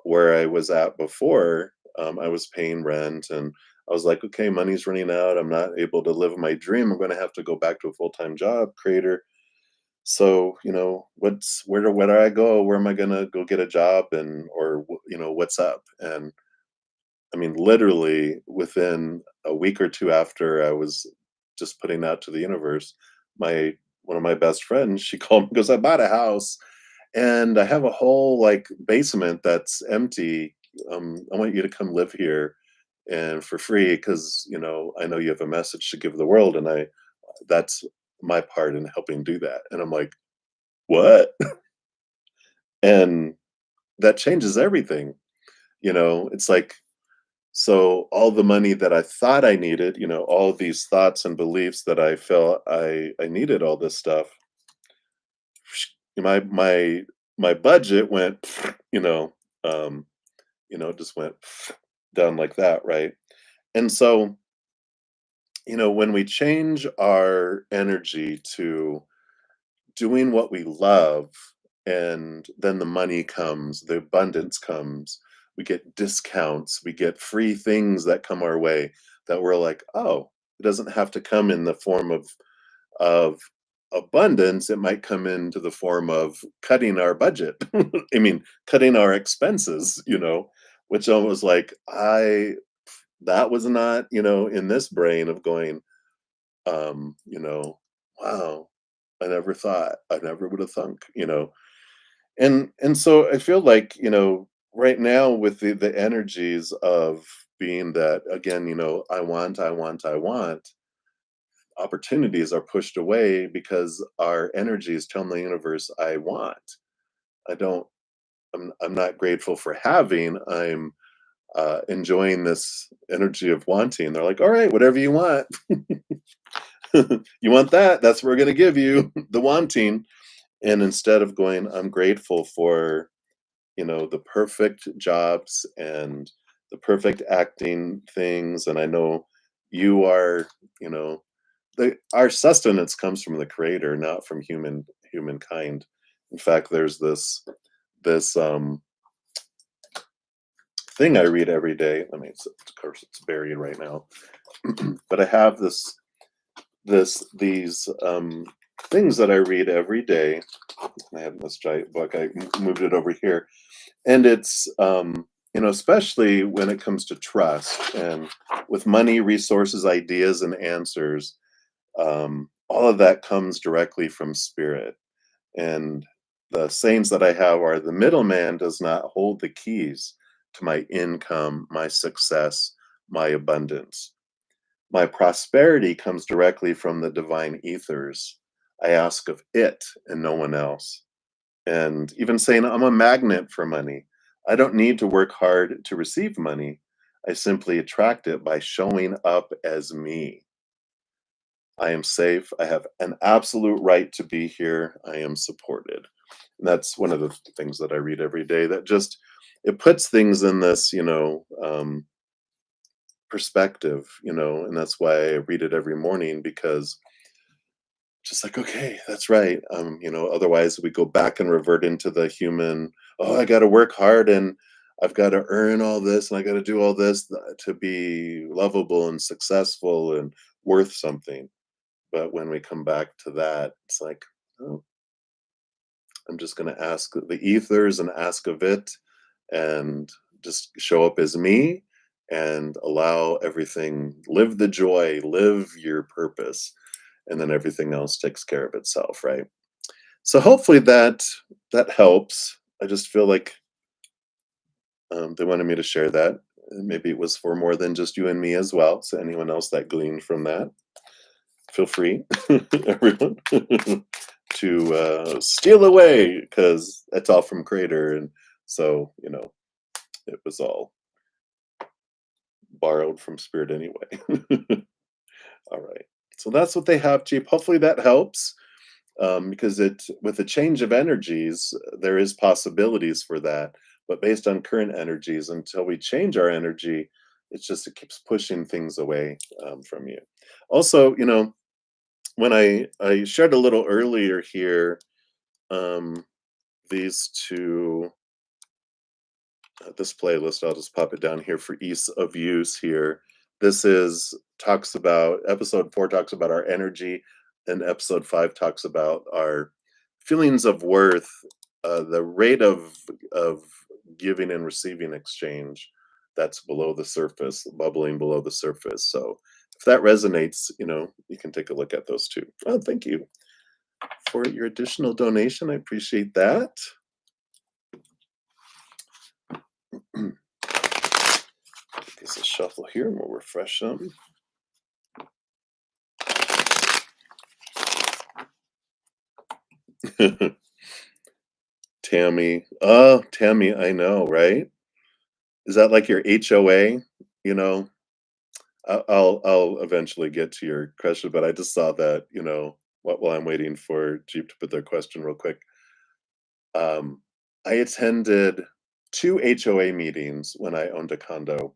where I was at before, I was paying rent and I was like, okay, money's running out. I'm not able to live my dream. I'm going to have to go back to a full time job, creator. So, where do I go? Where am I going to go get a job and, or, what's up? And I mean, literally within a week or two after I was just putting out to the universe, one of my best friends, she called me, goes, I bought a house and I have a whole like basement that's empty. I want you to come live here and for free because I know you have a message to give the world, and I that's my part in helping do that. And I'm like, what? And that changes everything. It's like so all the money that I thought I needed, all of these thoughts and beliefs that I felt I needed all this stuff, my my budget went, um, just went down like that, right? And so, when we change our energy to doing what we love, and then the money comes, the abundance comes, we get discounts, we get free things that come our way that we're like, oh, it doesn't have to come in the form of abundance. It might come into the form of cutting our budget. I mean, cutting our expenses, which I was like, that was not, in this brain of going, wow, I never would have thunk. And so I feel like, right now with the energies of being that again, I want, opportunities are pushed away because our energy is telling the universe, I want. I don't I'm not grateful for having. I'm enjoying this energy of wanting. They're like, all right, whatever you want. You want that? That's what we're going to give you, the wanting. And instead of going, I'm grateful for, the perfect jobs and the perfect acting things. And I know you are, you know, our sustenance comes from the creator, not from humankind. In fact, there's this thing I read every day. I mean, of course, it's buried right now, but I have these things that I read every day. I have this giant book. I moved it over here, and it's especially when it comes to trust and with money, resources, ideas, and answers. All of that comes directly from spirit. And the sayings that I have are: the middleman does not hold the keys to my income, my success, my abundance. My prosperity comes directly from the divine ethers. I ask of it and no one else. And even saying I'm a magnet for money. I don't need to work hard to receive money. I simply attract it by showing up as me. I am safe. I have an absolute right to be here. I am supported. And that's one of the things that I read every day that just it puts things in this, perspective, and that's why I read it every morning because just like, okay, that's right. Otherwise we go back and revert into the human, oh, I got to work hard and I've got to earn all this and I got to do all this to be lovable and successful and worth something. But when we come back to that, it's like, oh, I'm just going to ask the ethers and ask of it and just show up as me and allow everything, live the joy, live your purpose, and then everything else takes care of itself, right? So hopefully that helps. I just feel like they wanted me to share that. Maybe it was for more than just you and me as well. So anyone else that gleaned from that, feel free, everyone, to steal away because that's all from Creator, and so it was all borrowed from Spirit anyway. All right, so that's what they have, Chief. Hopefully that helps. Because it with the change of energies, there is possibilities for that. But based on current energies, until we change our energy, it keeps pushing things away from you. Also, when I shared a little earlier here, um, these two this playlist, I'll just pop it down here for ease of use here. This is talks about episode 4 talks about our energy, and episode 5 talks about our feelings of worth, the rate of giving and receiving exchange that's below the surface, bubbling below the surface. So if that resonates, you can take a look at those two. Oh, thank you for your additional donation. I appreciate that. Get a shuffle here and we'll refresh them. Tammy. Oh, Tammy, I know, right? Is that like your HOA? You know, I'll eventually get to your question, but I just saw that, while I'm waiting for Jeep to put their question real quick. Um, I attended 2 HOA meetings when I owned a condo.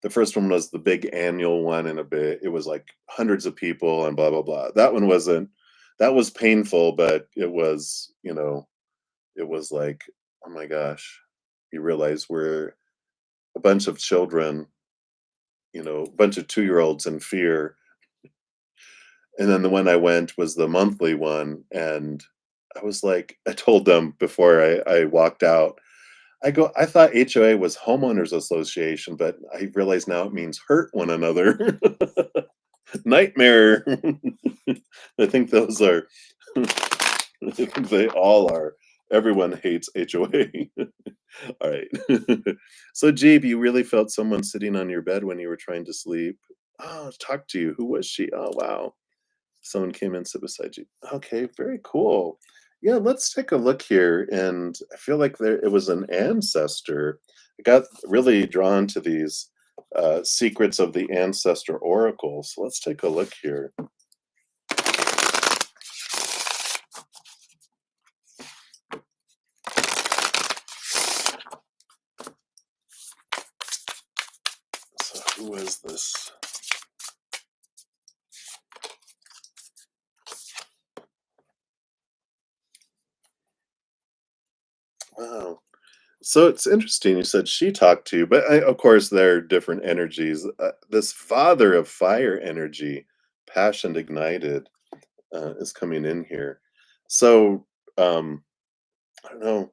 The first one was the big annual one, and it was like hundreds of people and blah blah blah. That was painful, but it was like, oh my gosh, you realize we're a bunch of children, a bunch of 2-year-olds in fear. And then the one I went was the monthly one, and I was like, I told them before I walked out, I thought HOA was homeowners association, but I realize now it means hurt one another. Nightmare. I think those are I think they all are. Everyone hates HOA. All right. So, Jeeb, you really felt someone sitting on your bed when you were trying to sleep? Oh, talk to you. Who was she? Oh, wow. Someone came and sit beside you. Okay, very cool. Yeah, let's take a look here. And I feel like it was an ancestor. I got really drawn to these secrets of the ancestor oracle. So let's take a look here. So who is this? Wow. So it's interesting you said she talked to you, but of course there are different energies. This father of fire energy, passion ignited, is coming in here. So I don't know.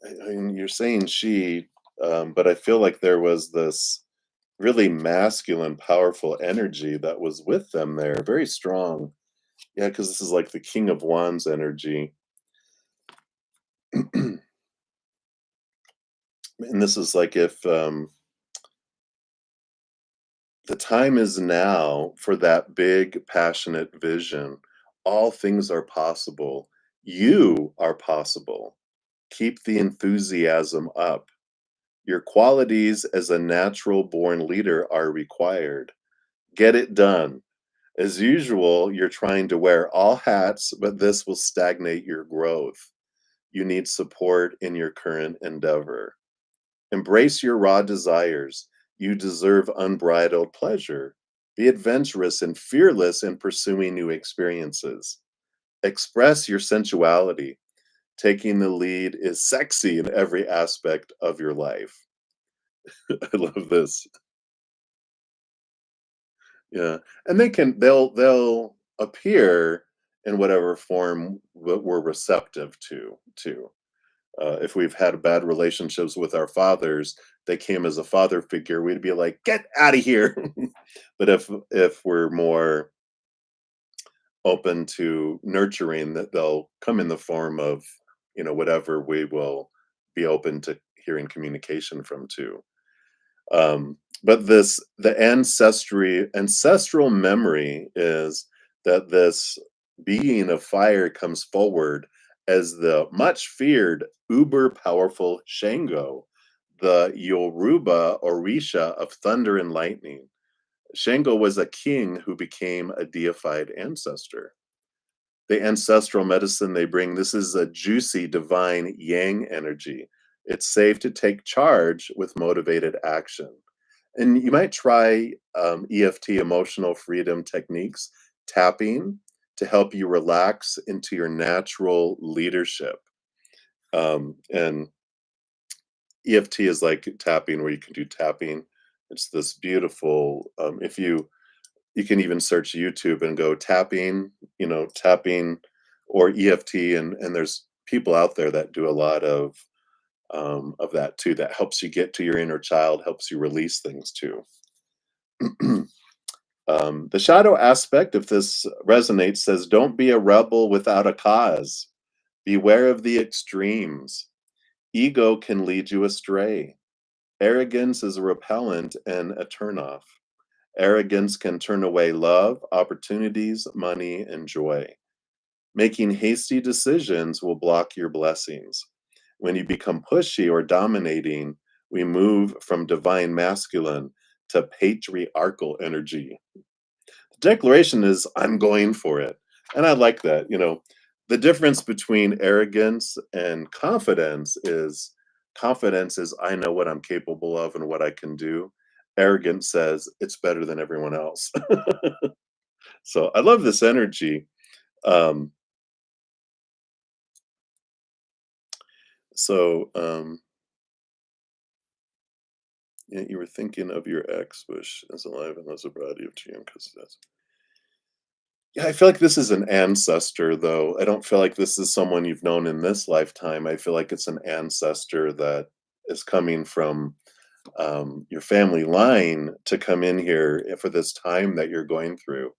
I mean, you're saying she, but I feel like there was this really masculine, powerful energy that was with them there, very strong. Yeah, because this is like the King of Wands energy. And this is like if the time is now for that big, passionate vision. All things are possible. You are possible. Keep the enthusiasm up. Your qualities as a natural born leader are required. Get it done. As usual, you're trying to wear all hats, but this will stagnate your growth. You need support in your current endeavor. Embrace your raw desires. You deserve unbridled pleasure. Be adventurous and fearless in pursuing new experiences. Express your sensuality. Taking the lead is sexy in every aspect of your life. I love this. Yeah, and they'll appear in whatever form that we're receptive to, too. If we've had bad relationships with our fathers, they came as a father figure, we'd be like, "Get out of here." But if we're more open to nurturing, that they'll come in the form of, whatever we will be open to hearing communication from too. But the ancestral memory is that this being of fire comes forward as the much feared uber powerful Shango, the Yoruba Orisha of thunder and lightning. Shango was a king who became a deified ancestor. The ancestral medicine they bring, this is a juicy divine yang energy. It's safe to take charge with motivated action. And you might try EFT, emotional freedom techniques, tapping to help you relax into your natural leadership. And EFT is like tapping, where you can do tapping. It's this beautiful. If you can even search YouTube and go tapping, tapping or EFT, and there's people out there that do a lot of that too. That helps you get to your inner child, helps you release things too. The shadow aspect, if this resonates, says, "Don't be a rebel without a cause. Beware of the extremes. Ego can lead you astray. Arrogance is a repellent and a turnoff. Arrogance can turn away love, opportunities, money, and joy. Making hasty decisions will block your blessings. When you become pushy or dominating, we move from divine masculine to patriarchal energy." The declaration is, "I'm going for it." And I like that. The difference between arrogance and confidence is I know what I'm capable of and what I can do. Arrogance says it's better than everyone else. So I love this energy. Um, so yeah, you were thinking of your ex, wish is alive and lives abroad. You have to because that's. Yeah, I feel like this is an ancestor, though. I don't feel like this is someone you've known in this lifetime. I feel like it's an ancestor that is coming from your family line to come in here for this time that you're going through.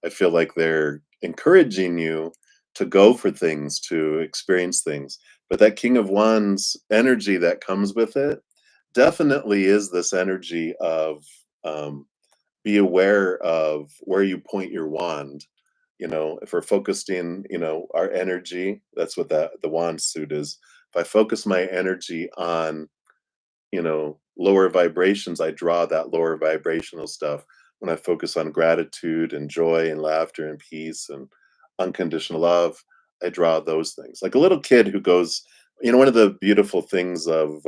I feel like they're encouraging you to go for things, to experience things. But that King of Wands energy that comes with it definitely is this energy of um, be aware of where you point your wand. If we're focusing, our energy, that's what the wand suit is. If I focus my energy on, lower vibrations, I draw that lower vibrational stuff. When I focus on gratitude and joy and laughter and peace and unconditional love, I draw those things. Like a little kid who goes, one of the beautiful things of,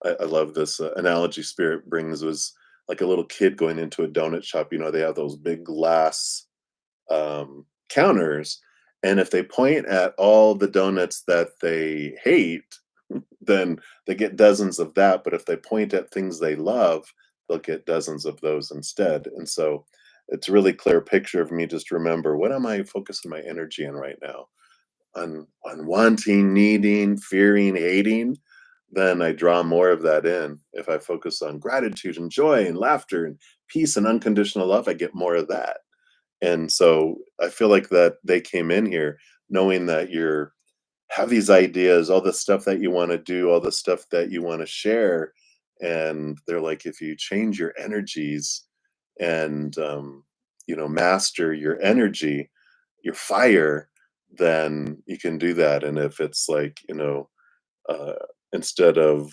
I love this analogy Spirit brings, was like a little kid going into a donut shop. They have those big glass counters. And if they point at all the donuts that they hate, then they get dozens of that. But if they point at things they love, they'll get dozens of those instead. And so it's a really clear picture of me. Just remember, what am I focusing my energy on right now? On wanting, needing, fearing, hating, then I draw more of that in. If I focus on gratitude and joy and laughter and peace and unconditional love, I get more of that. And so I feel like that they came in here knowing that you're have these ideas, all the stuff that you want to do, all the stuff that you want to share. And they're like, if you change your energies and, master your energy, your fire, then you can do that. And if it's like, uh, instead of,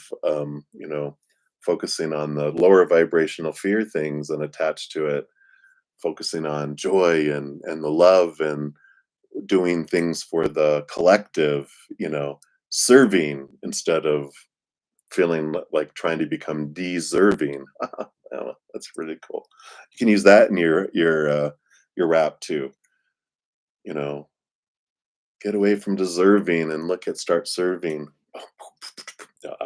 focusing on the lower vibrational fear things and attached to it, focusing on joy and the love and doing things for the collective, serving instead of feeling like trying to become deserving. Oh, that's really cool. You can use that in your rap too. you know, get away from deserving and look at start serving. No,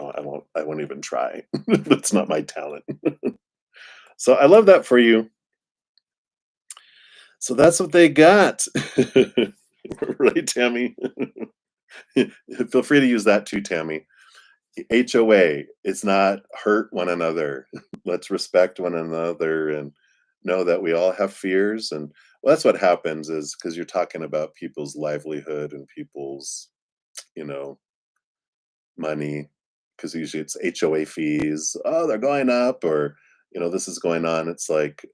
I won't even try. That's not my talent. So I love that for you. So that's what they got. Right, Tammy? Feel free to use that too, Tammy. HOA, it's not hurt one another. Let's respect one another and know that we all have fears. And well, that's what happens is because you're talking about people's livelihood and people's, you know, money. Because usually it's HOA fees. Oh, they're going up, or this is going on. It's like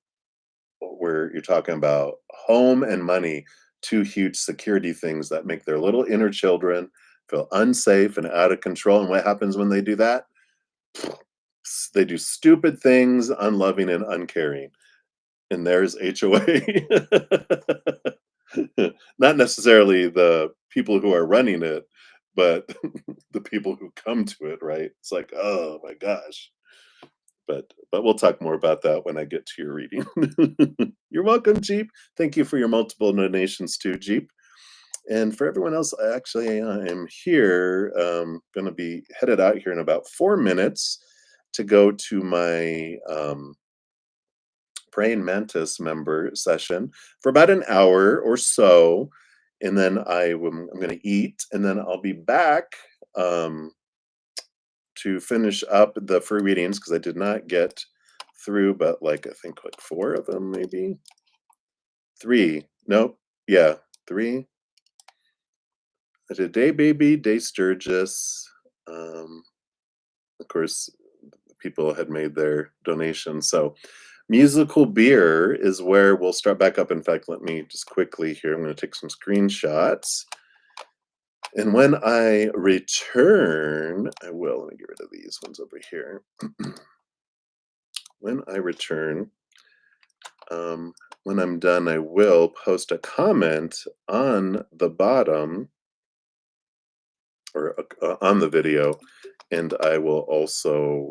where you're talking about home and money, two huge security things that make their little inner children feel unsafe and out of control. And what happens when they do that? They do stupid things, unloving and uncaring. And there's HOA. Not necessarily the people who are running it, but the people who come to it, right? It's like, oh my gosh. But we'll talk more about that when I get to your reading. You're welcome, Jeep. Thank you for your multiple donations too, Jeep. And for everyone else, I am here. Going to be headed out here in about 4 minutes to go to my praying Mantis member session for about an hour or so, and then I'm going to eat, and then I'll be back um, to finish up the free readings because I did not get through, but I think four of them, maybe three. Nope, yeah, three. I did Day Baby, Day Sturgis. Um, of course, people had made their donations. So, musical beer is where we'll start back up. In fact, let me just quickly here. I'm going to take some screenshots. And when I return, I will. Let me get rid of these ones over here. When I return, when I'm done, I will post a comment on the bottom or on the video, and I will also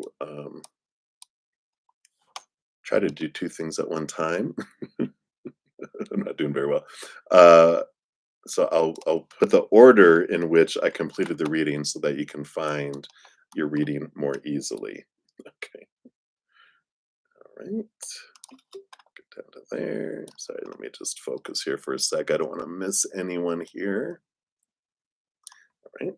try to do two things at one time. I'm not doing very well. So I'll put the order in which I completed the reading so that you can find your reading more easily. Okay. All right. Get down to there. Sorry, let me just focus here for a sec. I don't want to miss anyone here. All right.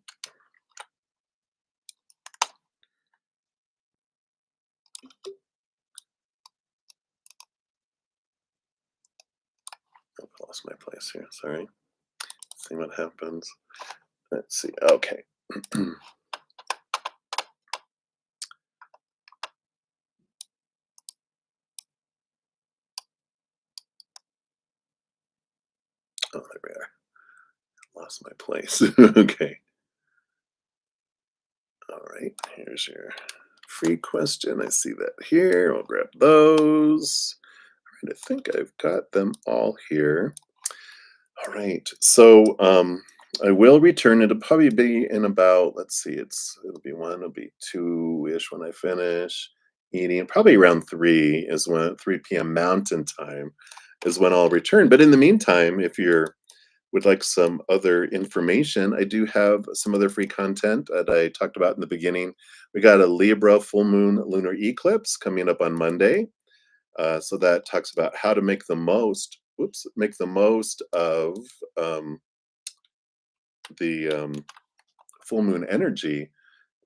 I've lost my place here. Sorry. Let's see what happens. Let's see. Okay. Oh, there we are. Lost my place. Okay. All right. Here's your free question. I see that here. I'll grab those. I think I've got them all here. All right. So I will return. It'll probably be in about, let's see, it'll be 2-ish when I finish eating. Probably around 3 p.m. Mountain Time is when I'll return. But in the meantime, if you're would like some other information, I do have some other free content that I talked about in the beginning. We got a Libra full moon lunar eclipse coming up on Monday. So that talks about how to make the most of the full moon energy.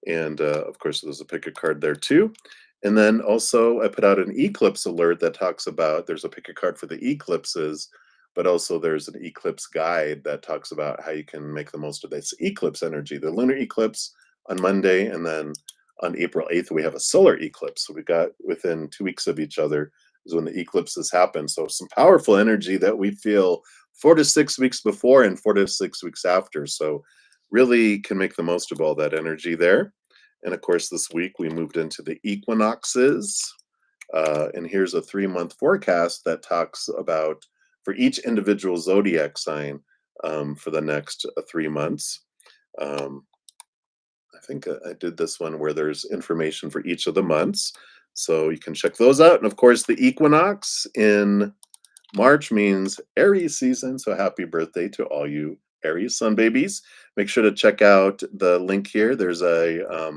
And of course, there's a pick a card there too. And then also, I put out an eclipse alert that talks about there's a pick a card for the eclipses, but also there's an eclipse guide that talks about how you can make the most of this eclipse energy. The lunar eclipse on Monday, and then on April 8th, we have a solar eclipse. So we got within 2 weeks of each other is when the eclipses happen. So some powerful energy that we feel 4 to 6 weeks before and 4 to 6 weeks after. So really can make the most of all that energy there. And of course, this week we moved into the equinoxes. And here's a 3-month forecast that talks about for each individual zodiac sign for the next 3 months. I think I did this one where there's information for each of the months. So you can check those out. And of course, the equinox in March means Aries season, so happy birthday to all you Aries sun babies. Make sure to check out the link here. There's a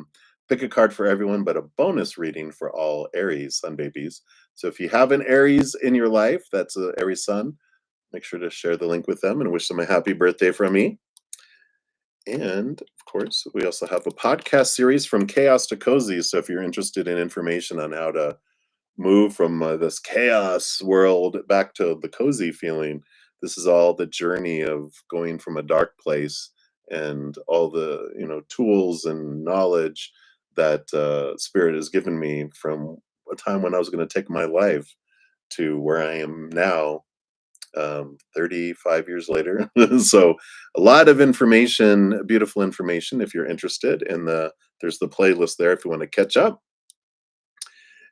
pick a card for everyone, but a bonus reading for all Aries sun babies. So if you have an Aries in your life, that's a Aries sun, make sure to share the link with them and wish them a happy birthday from me. And of course, we also have a podcast series from chaos to cozy. So if you're interested in information on how to move from this chaos world back to the cozy feeling, this is all the journey of going from a dark place and all the tools and knowledge that Spirit has given me from a time when I was going to take my life to where I am now, 35 years later. So a lot of information, beautiful information if you're interested. And there's the playlist there if you want to catch up.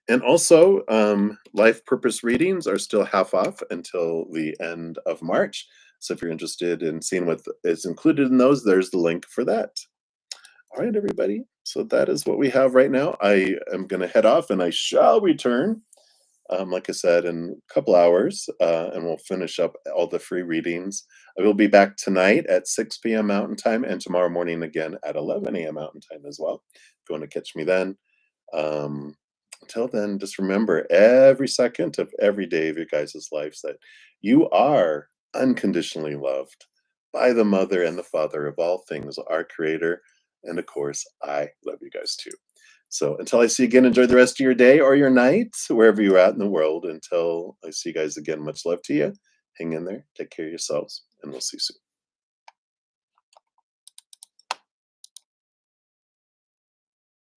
And also, life purpose readings are still half off until the end of March. So if you're interested in seeing what is included in those, there's the link for that. All right, everybody. So that is what we have right now. I am going to head off and I shall return, like I said, in a couple hours, and we'll finish up all the free readings. I will be back tonight at 6 p.m. Mountain Time and tomorrow morning again at 11 a.m. Mountain Time as well. If you want to catch me then. Um, until then, just remember every second of every day of your guys' lives that you are unconditionally loved by the mother and the father of all things, our creator. And of course, I love you guys too. So until I see you again, enjoy the rest of your day or your night, wherever you're at in the world. Until I see you guys again, much love to you. Hang in there, take care of yourselves, and we'll see you soon.